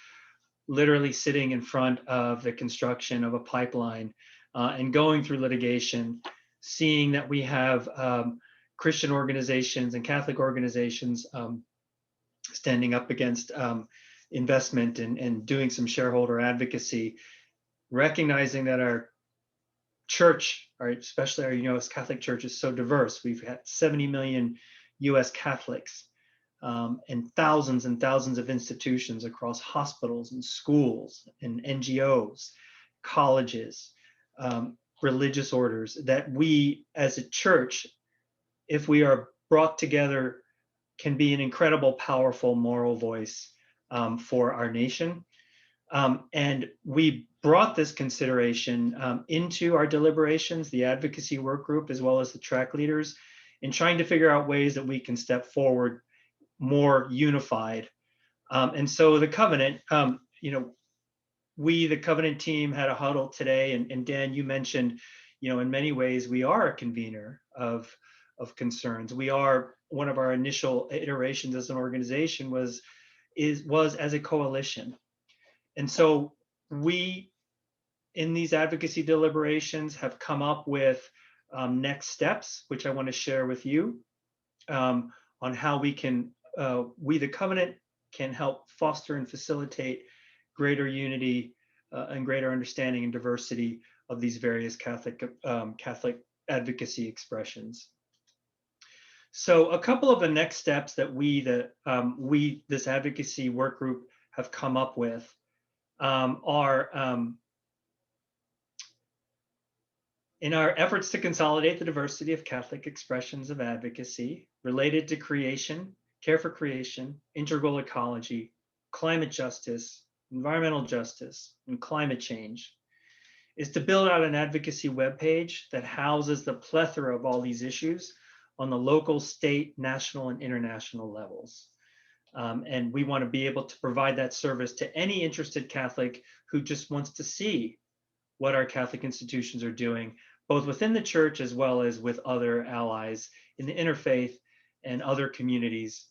literally sitting in front of the construction of a pipeline and going through litigation, seeing that we have Christian organizations and Catholic organizations standing up against investment and doing some shareholder advocacy, recognizing that our church, especially our U.S. Catholic Church, is so diverse. We've got 70 million U.S. Catholics and thousands of institutions across hospitals and schools and NGOs, colleges, religious orders, that we as a church, if we are brought together, can be an incredible, powerful moral voice for our nation. And we brought this consideration into our deliberations, the advocacy work group, as well as the track leaders, in trying to figure out ways that we can step forward more unified. And so the covenant, we, the covenant team, had a huddle today, and Dan, you mentioned, in many ways we are a convener of concerns. We are, one of our initial iterations as an organization was as a coalition. And so we, in these advocacy deliberations, have come up with next steps, which I want to share with you, on how we can, we the covenant can help foster and facilitate greater unity and greater understanding and diversity of these various Catholic advocacy expressions. So a couple of the next steps that this advocacy work group have come up with are in our efforts to consolidate the diversity of Catholic expressions of advocacy related to creation, care for creation, integral ecology, climate justice, environmental justice, and climate change, is to build out an advocacy webpage that houses the plethora of all these issues on the local, state, national, and international levels. And we want to be able to provide that service to any interested Catholic who just wants to see what our Catholic institutions are doing, both within the church as well as with other allies in the interfaith and other communities,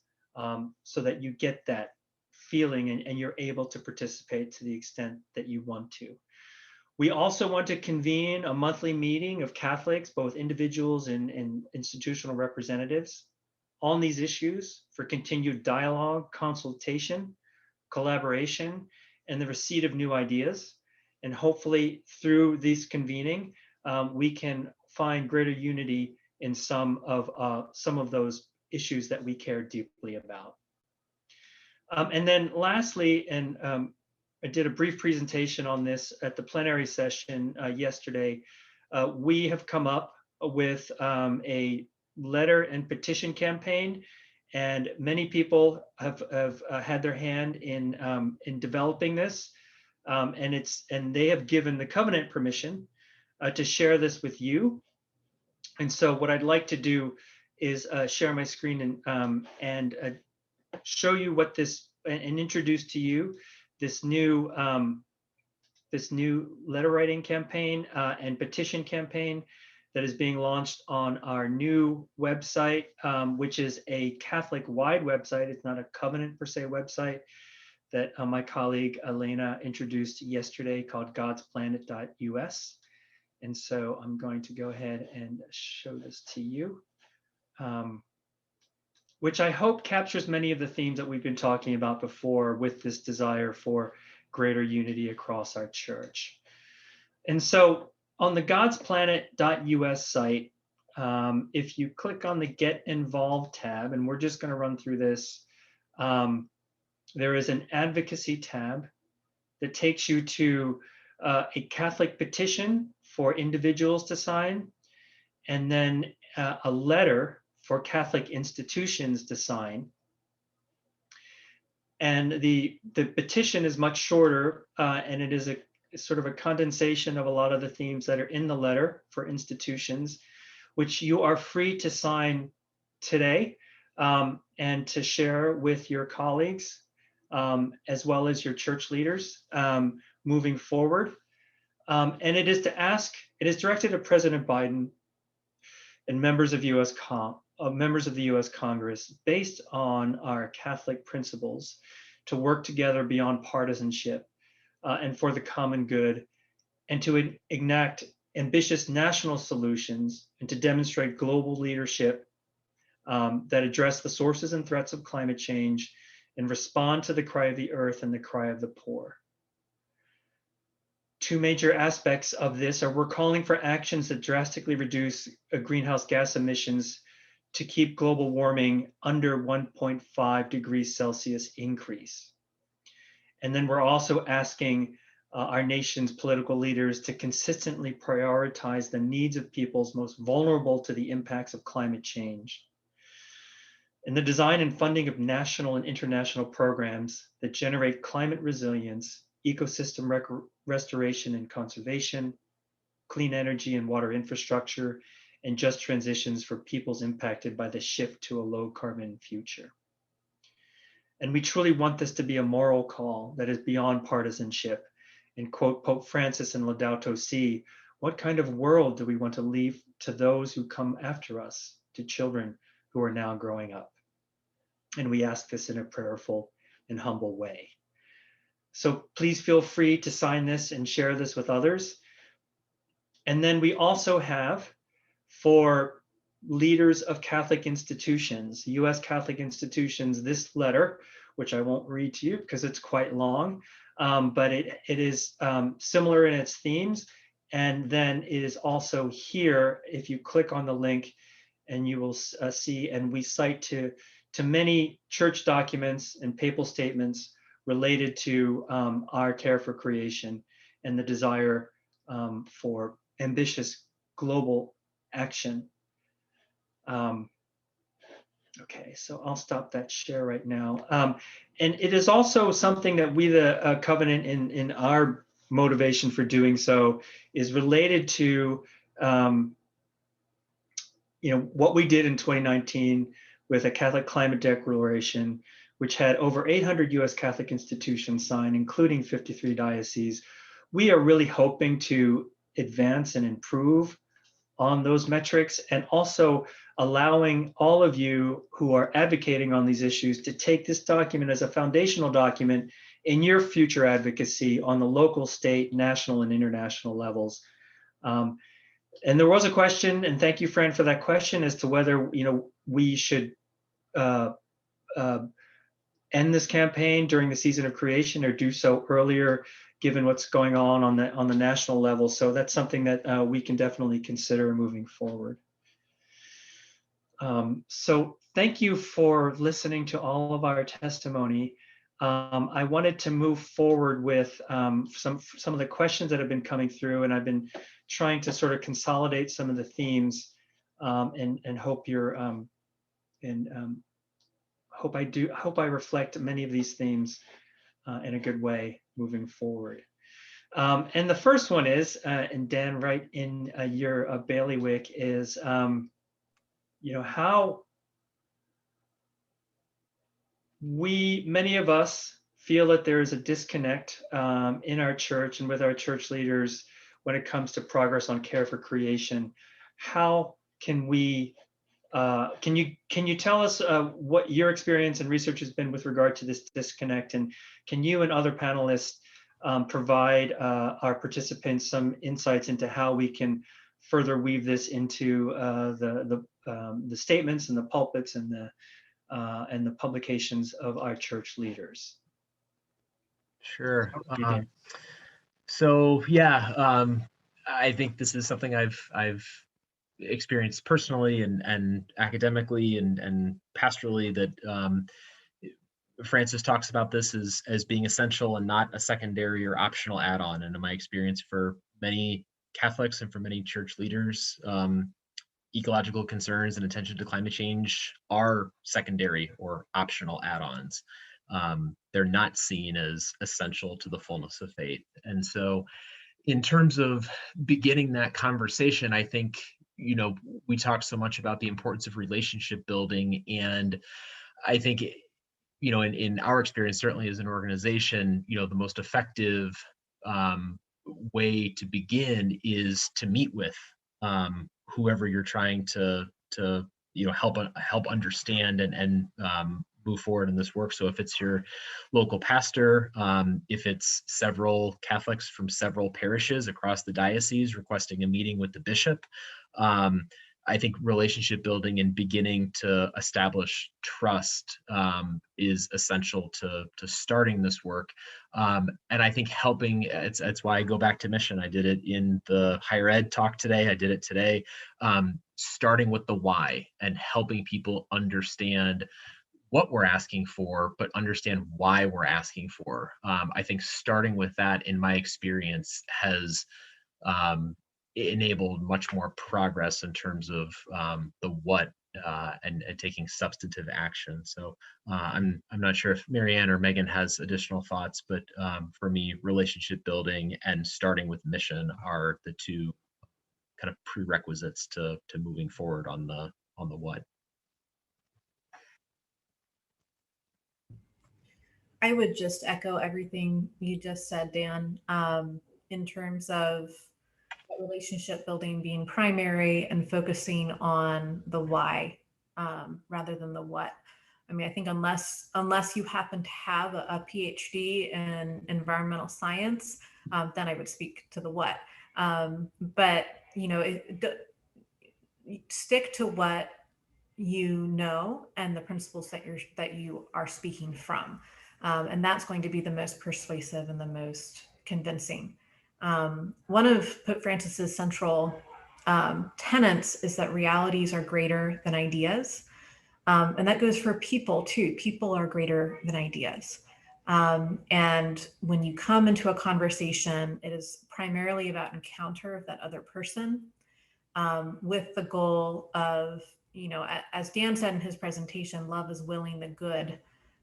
so that you get that feeling and you're able to participate to the extent that you want to. We also want to convene a monthly meeting of Catholics, both individuals and institutional representatives, on these issues for continued dialogue, consultation, collaboration, and the receipt of new ideas. And hopefully through this convening, we can find greater unity in some of those issues that we care deeply about. And then lastly, and I did a brief presentation on this at the plenary session yesterday, we have come up with a letter and petition campaign, and many people have had their hand in developing this, and they have given the covenant permission to share this with you. And so what I'd like to do is share my screen and show you what this, and introduce to you this new letter writing campaign and petition campaign that is being launched on our new website, which is a Catholic-wide website. It's not a covenant per se website, that my colleague Elena introduced yesterday, called godsplanet.us. And so I'm going to go ahead and show this to you, which I hope captures many of the themes that we've been talking about before, with this desire for greater unity across our church. And so on the godsplanet.us site, if you click on the Get Involved tab, and we're just going to run through this, there is an advocacy tab that takes you to a Catholic petition for individuals to sign, and then a letter for Catholic institutions to sign. And the petition is much shorter, and it is a sort of a condensation of a lot of the themes that are in the letter for institutions, which you are free to sign today and to share with your colleagues, as well as your church leaders moving forward. And it is directed at President Biden and members of members of the U.S. Congress, based on our Catholic principles, to work together beyond partisanship and for the common good, and to enact ambitious national solutions, and to demonstrate global leadership that address the sources and threats of climate change and respond to the cry of the earth and the cry of the poor. Two major aspects of this are, we're calling for actions that drastically reduce greenhouse gas emissions to keep global warming under 1.5 degrees Celsius increase. And then we're also asking our nation's political leaders to consistently prioritize the needs of peoples most vulnerable to the impacts of climate change. And the design and funding of national and international programs that generate climate resilience, ecosystem restoration and conservation, clean energy and water infrastructure, and just transitions for peoples impacted by the shift to a low carbon future. And we truly want this to be a moral call that is beyond partisanship. And quote Pope Francis in Laudato Si, what kind of world do we want to leave to those who come after us, to children who are now growing up? And we ask this in a prayerful and humble way. So please feel free to sign this and share this with others. And then we also have, for leaders of Catholic institutions, US Catholic institutions, this letter, which I won't read to you because it's quite long, but it is similar in its themes. And then it is also here, if you click on the link and you will see, and we cite to many church documents and papal statements related to our care for creation and the desire for ambitious global action. Okay, so I'll stop that share right now. And it is also something that we, the Covenant, in our motivation for doing so, is related to what we did in 2019 with a Catholic Climate Declaration, which had over 800 U.S. Catholic institutions sign, including 53 dioceses. We are really hoping to advance and improve on those metrics, and also allowing all of you who are advocating on these issues to take this document as a foundational document in your future advocacy on the local, state, national, and international levels. And there was a question, and thank you, Fran, for that question, as to whether we should end this campaign during the season of creation or do so earlier, given what's going on the national level. So that's something that we can definitely consider moving forward. So thank you for listening to all of our testimony. I wanted to move forward with some of the questions that have been coming through, and I've been trying to sort of consolidate some of the themes, and hope you're hope I reflect many of these themes in a good way moving forward. And the first one is, and Dan, right in your bailiwick, is how many of us feel that there is a disconnect in our church and with our church leaders when it comes to progress on care for creation. How can we can you tell us what your experience and research has been with regard to this disconnect, and can you and other panelists provide our participants some insights into how we can further weave this into the statements and the pulpits and the publications of our church leaders? Sure. Dan. So yeah, I think this is something I've experienced personally and academically and pastorally, that Francis talks about this as being essential and not a secondary or optional add-on. And in my experience, for many Catholics and for many church leaders, ecological concerns and attention to climate change are secondary or optional add-ons. They're not seen as essential to the fullness of faith. And so in terms of beginning that conversation, I think, we talk so much about the importance of relationship building. And I think, in our experience, certainly as an organization, the most effective way to begin is to meet with whoever you're trying to help understand and move forward in this work. So if it's your local pastor, if it's several Catholics from several parishes across the diocese requesting a meeting with the bishop, I think relationship building and beginning to establish trust is essential to starting this work. And I think helping, it's why I go back to mission. I did it in the higher ed talk today. I did it today, starting with the why and helping people understand what we're asking for, but understand why we're asking for. I think starting with that, in my experience, has enabled much more progress in terms of the what and taking substantive action. So I'm not sure if Marianne or Meghan has additional thoughts, but for me, relationship building and starting with mission are the two kind of prerequisites to moving forward on the what. I would just echo everything you just said, Dan, in terms of relationship building being primary and focusing on the why rather than the what. I mean, I think unless you happen to have a PhD in environmental science, then I would speak to the what. But stick to what you know and the principles that you are speaking from. And that's going to be the most persuasive and the most convincing. One of Pope Francis's central tenets is that realities are greater than ideas. And that goes for people too. People are greater than ideas. And when you come into a conversation, it is primarily about encounter of that other person, with the goal of, as Dan said in his presentation, love is willing the good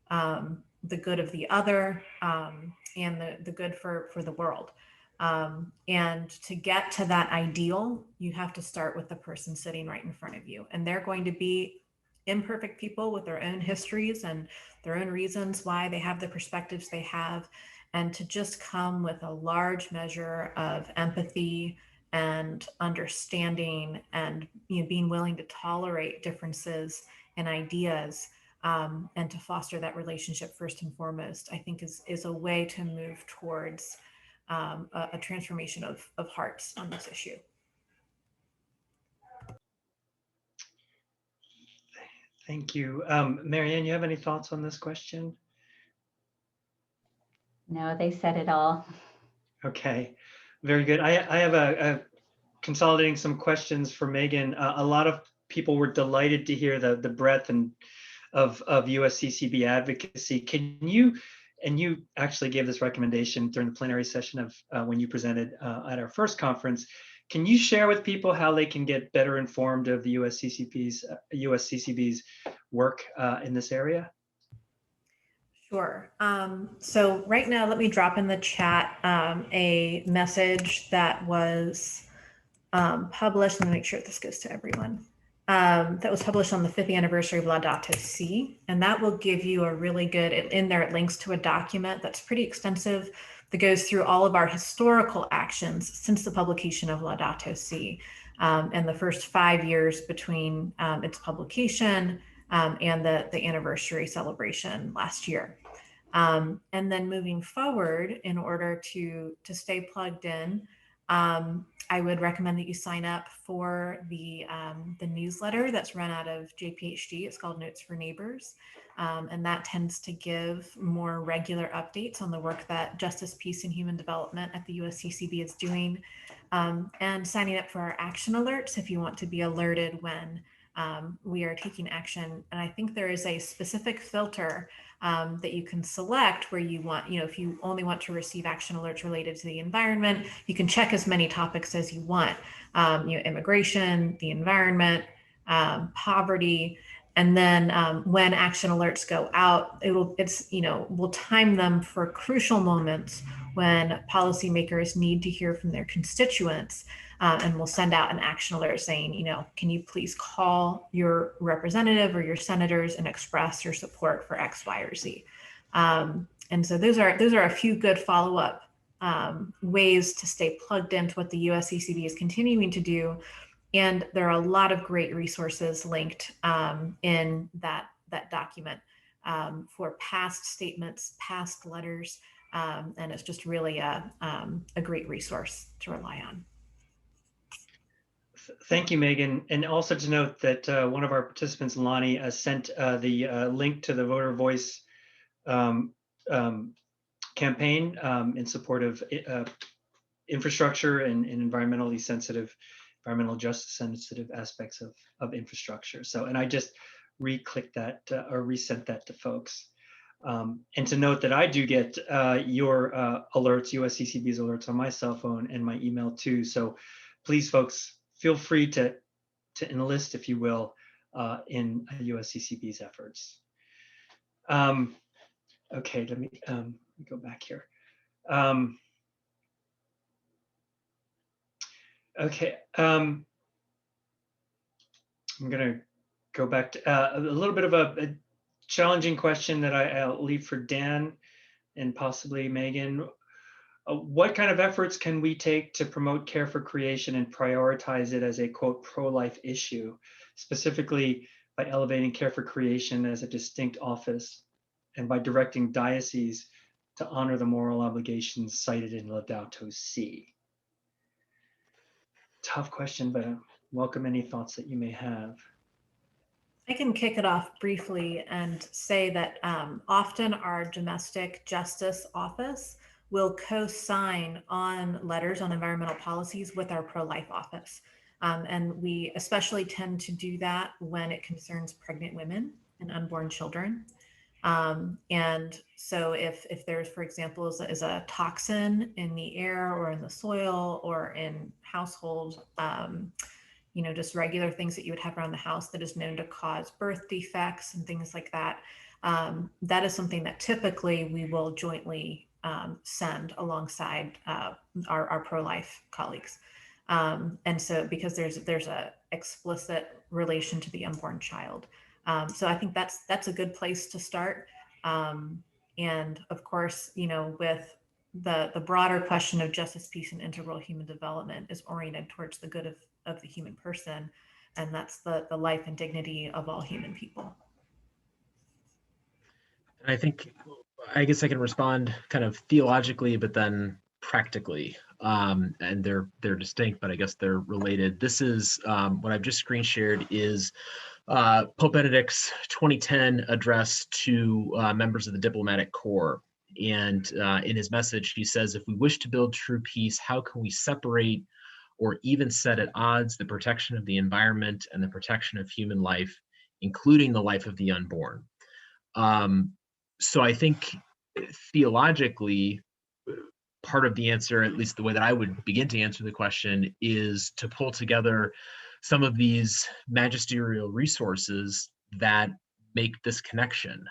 of the other, and the good for the world. And to get to that ideal, you have to start with the person sitting right in front of you. And they're going to be imperfect people with their own histories and their own reasons why they have the perspectives they have. And to just come with a large measure of empathy and understanding and being willing to tolerate differences in ideas, and to foster that relationship first and foremost, I think is a way to move towards a transformation of hearts on this issue. Thank you. Marianne, you have any thoughts on this question? No, they said it all. Okay, very good. I have a consolidating some questions for Meghan. A lot of people were delighted to hear the breadth and of USCCB advocacy. Can you, and you actually gave this recommendation during the plenary session of when you presented at our first conference, can you share with people how they can get better informed of the USCCB's work in this area? Sure. So right now, let me drop in the chat a message that was published. Let me make sure this goes to everyone. That was published on the 5th anniversary of Laudato Si, and that will give you a really good, in there it links to a document that's pretty extensive that goes through all of our historical actions since the publication of Laudato Si, and the first 5 years between its publication and the anniversary celebration last year. And then moving forward, in order to stay plugged in, I would recommend that you sign up for the newsletter that's run out of JPHD. It's called Notes for Neighbors. And that tends to give more regular updates on the work that Justice, Peace, and Human Development at the USCCB is doing. And signing up for our action alerts if you want to be alerted when we are taking action. And I think there is a specific filter that you can select where you want, if you only want to receive action alerts related to the environment, you can check as many topics as you want, immigration, the environment, poverty. And then when action alerts go out, we'll time them for crucial moments when policymakers need to hear from their constituents. And we'll send out an action alert saying, can you please call your representative or your senators and express your support for X, Y, or Z. And so those are a few good follow-up ways to stay plugged into what the USCCB is continuing to do. And there are a lot of great resources linked in that document for past statements, past letters, and it's just really a great resource to rely on. Thank you, Meghan. And also to note that one of our participants, Lonnie, sent the link to the Voter Voice campaign in support of infrastructure and environmental justice sensitive aspects of infrastructure. So, and I just re-clicked that or resent that to folks. And to note that I do get your alerts, USCCB's alerts on my cell phone and my email too. So please, folks, feel free to enlist, if you will, in USCCB's efforts. Okay, let me go back here. Okay, I'm gonna go back to a little bit of a challenging question that I'll leave for Dan and possibly Meghan. What kind of efforts can we take to promote care for creation and prioritize it as a, quote, pro-life issue, specifically by elevating care for creation as a distinct office and by directing dioceses to honor the moral obligations cited in Laudato Si? Tough question, but I welcome any thoughts that you may have. I can kick it off briefly and say that often our domestic justice office will co-sign on letters on environmental policies with our pro-life office. And we especially tend to do that when it concerns pregnant women and unborn children. And so if there's, for example, is a toxin in the air or in the soil or in household, just regular things that you would have around the house that is known to cause birth defects and things like that, that is something that typically we will jointly send alongside our pro-life colleagues. And so because there's a explicit relation to the unborn child. So I think that's a good place to start. And of course, with the broader question of justice, peace, and integral human development is oriented towards the good of the human person. And that's the life and dignity of all human people. And I guess I can respond kind of theologically, but then practically. And they're distinct, but I guess they're related. This is what I've just screen shared is Pope Benedict's 2010 address to members of the diplomatic corps. And in his message, he says, if we wish to build true peace, how can we separate or even set at odds the protection of the environment and the protection of human life, including the life of the unborn? So I think theologically, part of the answer, at least the way that I would begin to answer the question, is to pull together some of these magisterial resources that make this connection,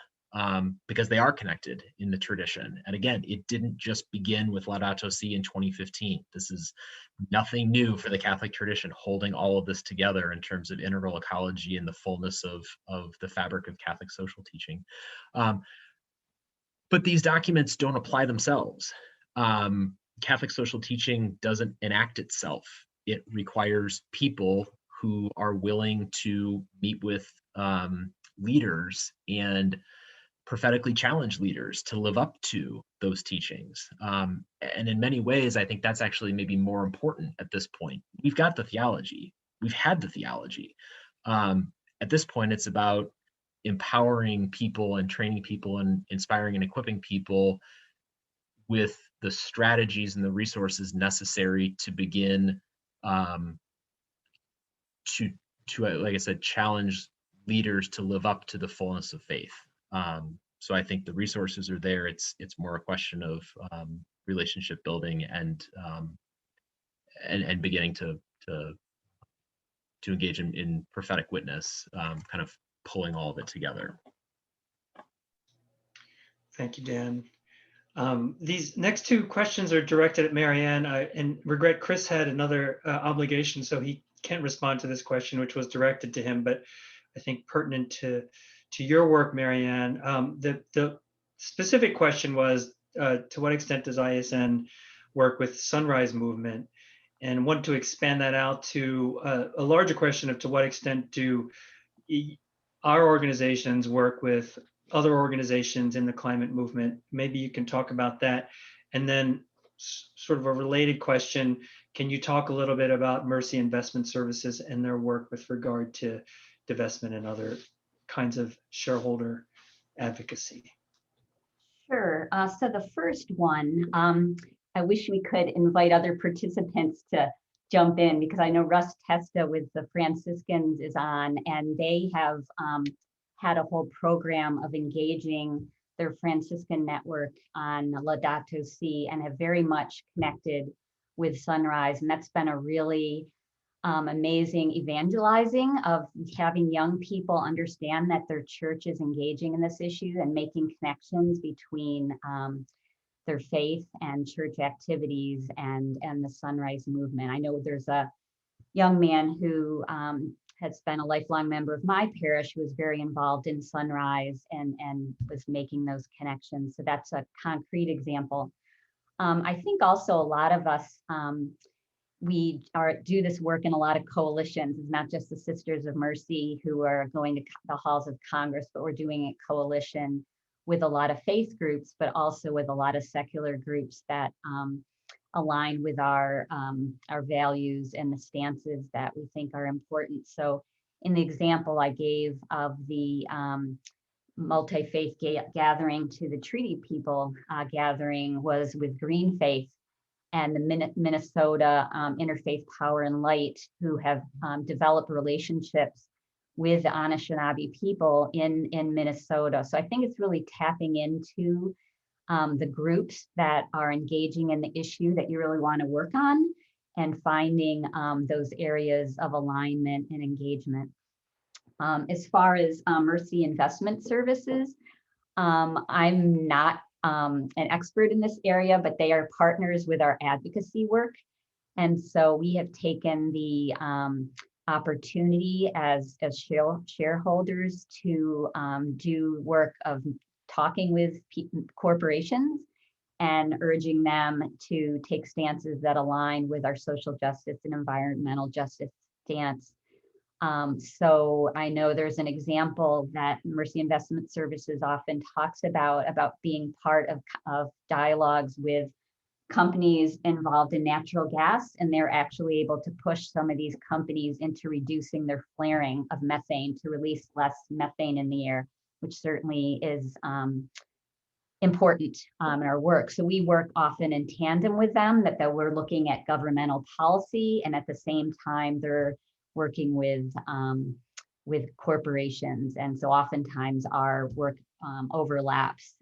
because they are connected in the tradition. And again, it didn't just begin with Laudato Si in 2015. This is nothing new for the Catholic tradition, holding all of this together in terms of integral ecology and the fullness of the fabric of Catholic social teaching. But these documents don't apply themselves. Catholic social teaching doesn't enact itself. It requires people who are willing to meet with leaders and prophetically challenge leaders to live up to those teachings. And in many ways, I think that's actually maybe more important at this point. We've got the theology. We've had the theology. At this point, it's about empowering people and training people and inspiring and equipping people with the strategies and the resources necessary to begin to like I said, challenge leaders to live up to the fullness of faith. So I think the resources are there. It's more a question of relationship building and beginning to engage in prophetic witness, kind of pulling all of it together. Thank you, Dan. These next two questions are directed at Marianne, and regret Chris had another obligation, so he can't respond to this question, which was directed to him, but I think pertinent to your work, Marianne. The specific question was, to what extent does ISN work with Sunrise Movement? And want to expand that out to a larger question of to what extent do our organizations work with other organizations in the climate movement? Maybe you can talk about that. And then sort of a related question, can you talk a little bit about Mercy Investment Services and their work with regard to divestment and other kinds of shareholder advocacy? Sure. So the first one, I wish we could invite other participants to jump in, because I know Russ Testa with the Franciscans is on, and they have had a whole program of engaging their Franciscan network on Laudato Si and have very much connected with Sunrise. And that's been a really amazing evangelizing of having young people understand that their church is engaging in this issue and making connections between their faith and church activities and the Sunrise movement. I know there's a young man who has been a lifelong member of my parish who was very involved in Sunrise and was making those connections. So that's a concrete example. I think also a lot of us, we do this work in a lot of coalitions. It's not just the Sisters of Mercy who are going to the halls of Congress, but we're doing it coalition with a lot of faith groups, but also with a lot of secular groups that align with our values and the stances that we think are important. So in the example I gave of the multi-faith gathering to the Treaty People gathering was with Green Faith and the Minnesota Interfaith Power and Light, who have developed relationships with the Anishinaabe people in Minnesota. So I think it's really tapping into the groups that are engaging in the issue that you really want to work on, and finding those areas of alignment and engagement. As far as Mercy Investment Services, I'm not an expert in this area, but they are partners with our advocacy work. And so we have taken the opportunity as shareholders to do work of talking with corporations and urging them to take stances that align with our social justice and environmental justice stance. So I know there's an example that Mercy Investment Services often talks about being part of dialogues with companies involved in natural gas, and they're actually able to push some of these companies into reducing their flaring of methane to release less methane in the air, which certainly is important in our work. So we work often in tandem with them, that we're looking at governmental policy, and at the same time they're working with corporations. And so oftentimes our work overlaps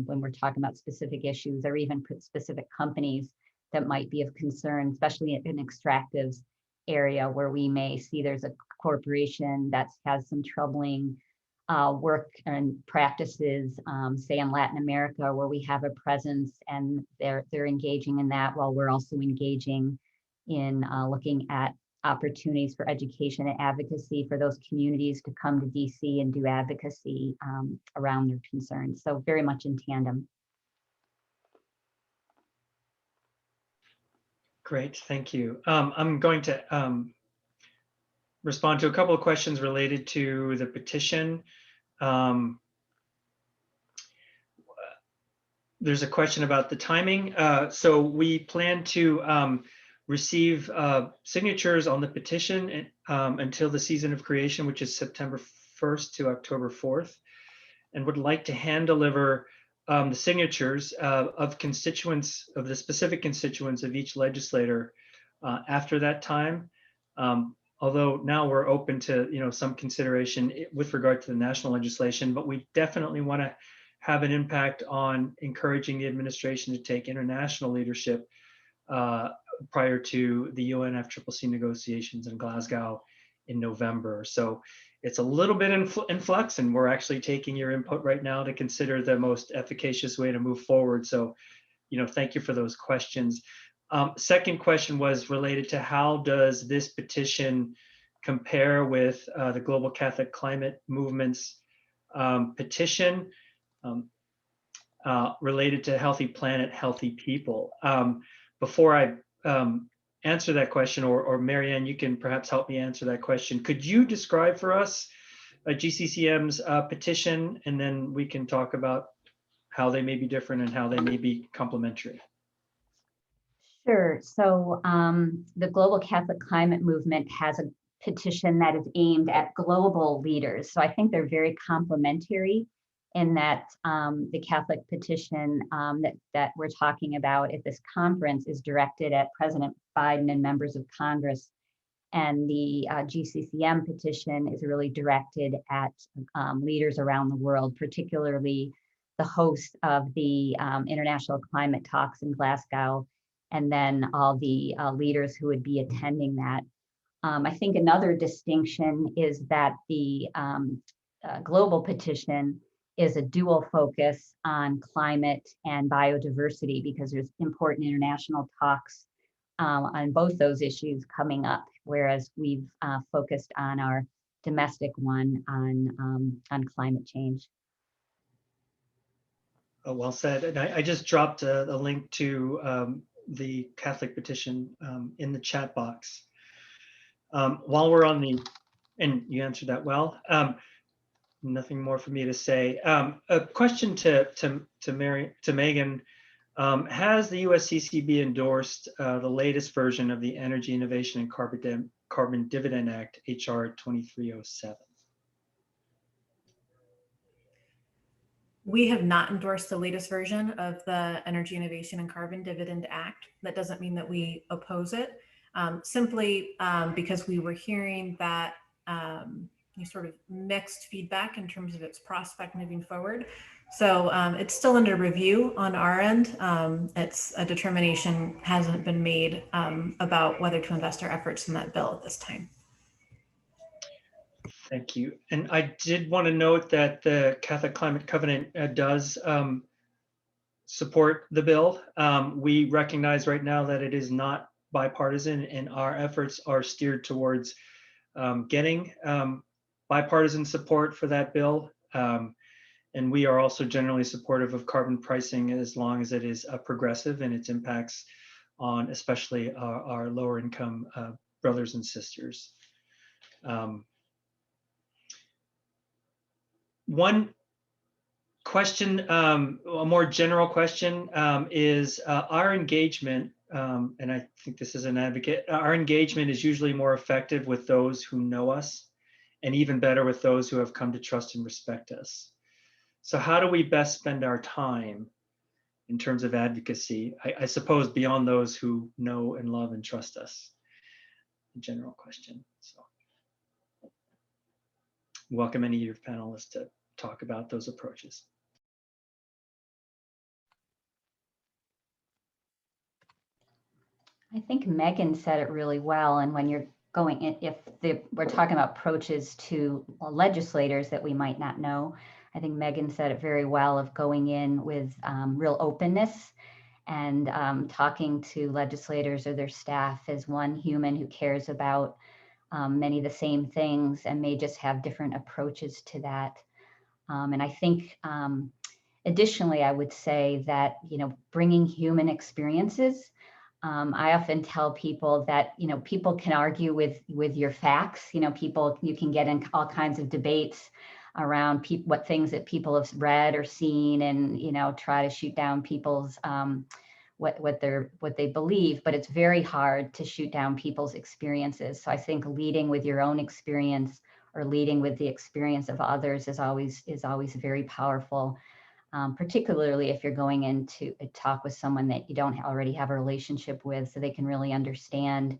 when we're talking about specific issues, or even specific companies that might be of concern, especially in extractives area, where we may see there's a corporation that has some troubling work and practices, say in Latin America, where we have a presence, and they're engaging in that, while we're also engaging in looking at opportunities for education and advocacy for those communities to come to DC and do advocacy around their concerns. So very much in tandem. Great, thank you. I'm going to respond to a couple of questions related to the petition. There's a question about the timing. So we plan to receive signatures on the petition until the season of creation, which is September 1st to October 4th, and would like to hand deliver the signatures of constituents, of the specific constituents of each legislator after that time. Although now we're open to some consideration with regard to the national legislation, but we definitely want to have an impact on encouraging the administration to take international leadership prior to the UNFCCC negotiations in Glasgow in November. So it's a little bit in flux, and we're actually taking your input right now to consider the most efficacious way to move forward. So, thank you for those questions. Second question was related to how does this petition compare with the Global Catholic Climate Movement's petition related to Healthy Planet, Healthy People. Before I answer that question, or Marianne, you can perhaps help me answer that question. Could you describe for us GCCM's petition, and then we can talk about how they may be different and how they may be complementary? Sure. So the Global Catholic Climate Movement has a petition that is aimed at global leaders. So I think they're very complementary in that the Catholic petition that we're talking about at this conference is directed at President Biden and members of Congress. And the GCCM petition is really directed at leaders around the world, particularly the host of the international climate talks in Glasgow, and then all the leaders who would be attending that. I think another distinction is that the global petition is a dual focus on climate and biodiversity, because there's important international talks on both those issues coming up, whereas we've focused on our domestic one on climate change. Well said. And I just dropped a link to the Catholic petition in the chat box. While we're on and you answered that well. Nothing more for me to say. A question to Meghan. Has the USCCB endorsed the latest version of the Energy Innovation and Carbon Dividend Act, HR 2307? We have not endorsed the latest version of the Energy Innovation and Carbon Dividend Act. That doesn't mean that we oppose it, simply because we were hearing that sort of mixed feedback in terms of its prospect moving forward. So it's still under review on our end. It's a determination hasn't been made about whether to invest our efforts in that bill at this time. Thank you. And I did want to note that the Catholic Climate Covenant does support the bill. We recognize right now that it is not bipartisan, and our efforts are steered towards getting bipartisan support for that bill. And we are also generally supportive of carbon pricing as long as it is progressive in its impacts on especially our lower income brothers and sisters. One question, a more general question, is our engagement, and I think this is an advocate, our engagement is usually more effective with those who know us, and even better with those who have come to trust and respect us. So how do we best spend our time in terms of advocacy? I suppose beyond those who know and love and trust us. A general question. So welcome any of your panelists to talk about those approaches. I think Meghan said it really well. And when you're going in, we're talking about approaches to legislators that we might not know, I think Meghan said it very well, of going in with real openness and talking to legislators or their staff as one human who cares about many of the same things and may just have different approaches to that. And I think additionally, I would say that, bringing human experiences, I often tell people that, people can argue with your facts. You can get in all kinds of debates around what things that people have read or seen, and try to shoot down people's what they believe. But it's very hard to shoot down people's experiences. So I think leading with your own experience or leading with the experience of others is always very powerful. Particularly if you're going into a talk with someone that you don't already have a relationship with, so they can really understand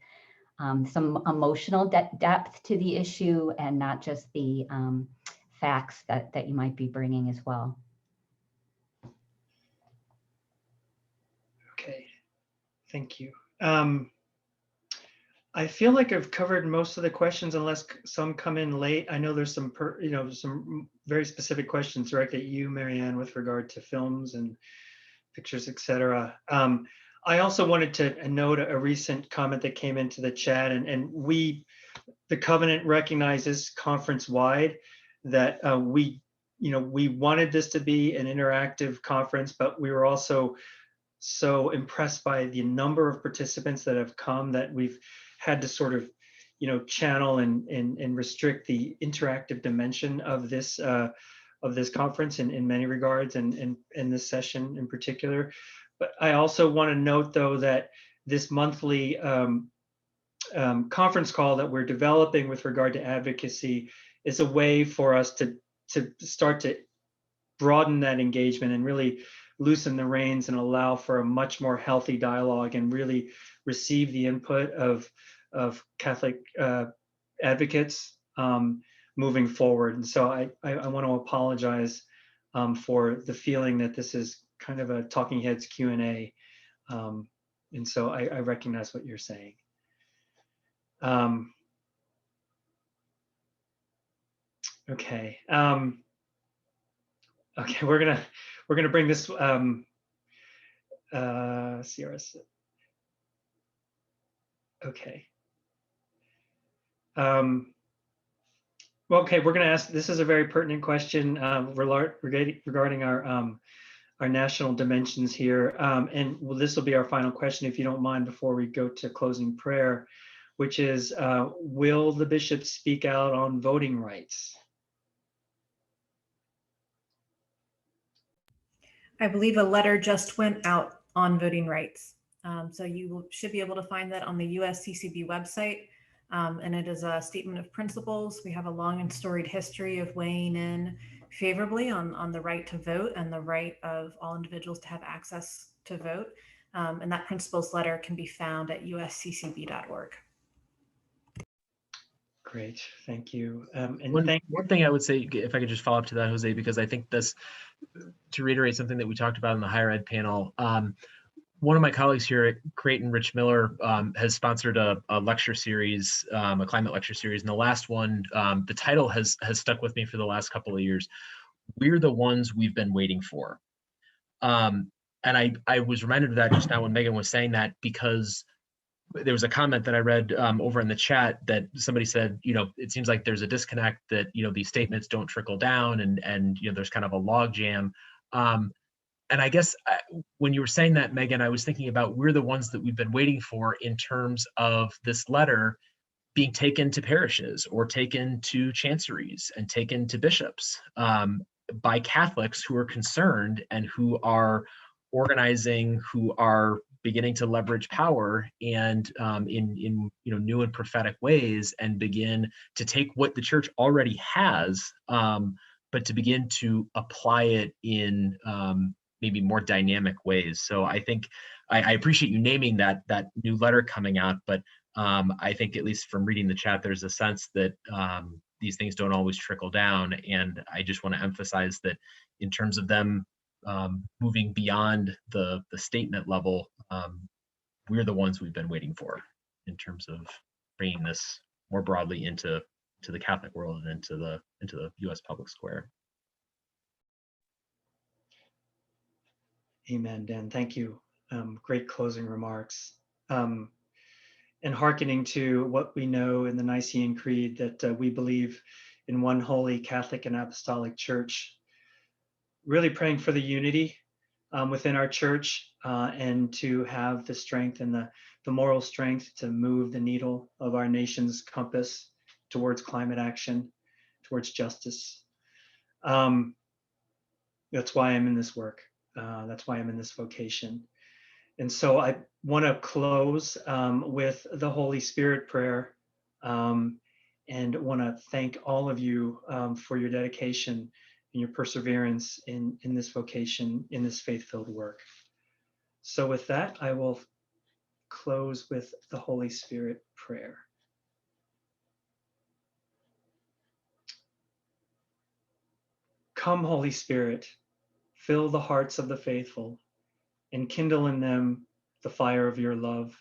some emotional depth to the issue and not just the facts that you might be bringing as well. Okay, thank you. I feel like I've covered most of the questions, unless some come in late. I know there's some very specific questions directed at you, Marianne, with regard to films and pictures, etc. I also wanted to note a recent comment that came into the chat, and the Covenant recognizes conference-wide that we wanted this to be an interactive conference, but we were also so impressed by the number of participants that have come that we've had to sort of, channel and restrict the interactive dimension of this conference in many regards, and in this session in particular. But I also want to note, though, that this monthly conference call that we're developing with regard to advocacy is a way for us to start to broaden that engagement and really loosen the reins and allow for a much more healthy dialogue and really receive the input of Catholic advocates moving forward. And so I want to apologize for the feeling that this is kind of a talking heads Q&A. And so I recognize what you're saying. Okay. Okay, we're gonna bring this CRS. Okay. Well, okay, we're gonna ask. This is a very pertinent question regarding our national dimensions here, and this will be our final question, if you don't mind, before we go to closing prayer, which is, will the bishops speak out on voting rights? I believe a letter just went out on voting rights. So you should be able to find that on the USCCB website. And it is a statement of principles. We have a long and storied history of weighing in favorably on the right to vote and the right of all individuals to have access to vote. And that principles letter can be found at usccb.org. Great, thank you. One thing I would say, if I could just follow up to that, Jose, because I think this, to reiterate something that we talked about in the higher ed panel, one of my colleagues here at Creighton, Rich Miller, has sponsored a lecture series, a climate lecture series. And the last one, the title has stuck with me for the last couple of years. We're the ones we've been waiting for. And I was reminded of that just now when Meghan was saying that, because there was a comment that I read over in the chat that somebody said, it seems like there's a disconnect, that, these statements don't trickle down, and there's kind of a log jam. And I guess when you were saying that, Meghan, I was thinking about, we're the ones that we've been waiting for in terms of this letter being taken to parishes or taken to chanceries and taken to bishops by Catholics who are concerned and who are organizing, who are beginning to leverage power and in new and prophetic ways, and begin to take what the church already has, but to begin to apply it in maybe more dynamic ways. So I think I appreciate you naming that new letter coming out, but I think, at least from reading the chat, there's a sense that these things don't always trickle down. And I just want to emphasize that in terms of them moving beyond the statement level, we're the ones we've been waiting for in terms of bringing this more broadly into the Catholic world and into the U.S. public square. Amen, Dan. Thank you. Great closing remarks. And hearkening to what we know in the Nicene Creed, that we believe in one holy Catholic and Apostolic Church, really praying for the unity within our church, and to have the strength and the moral strength to move the needle of our nation's compass towards climate action, towards justice. That's why I'm in this work. That's why I'm in this vocation. And so I want to close with the Holy Spirit prayer, and want to thank all of you for your dedication and your perseverance in this vocation, in this faith-filled work. So with that, I will close with the Holy Spirit prayer. Come, Holy Spirit, fill the hearts of the faithful and kindle in them the fire of your love.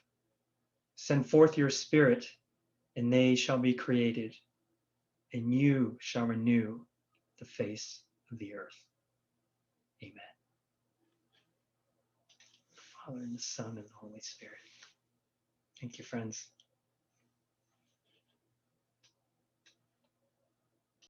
Send forth your Spirit, and they shall be created, and you shall renew the face of the earth. Amen. The Father, and the Son, and the Holy Spirit. Thank you, friends.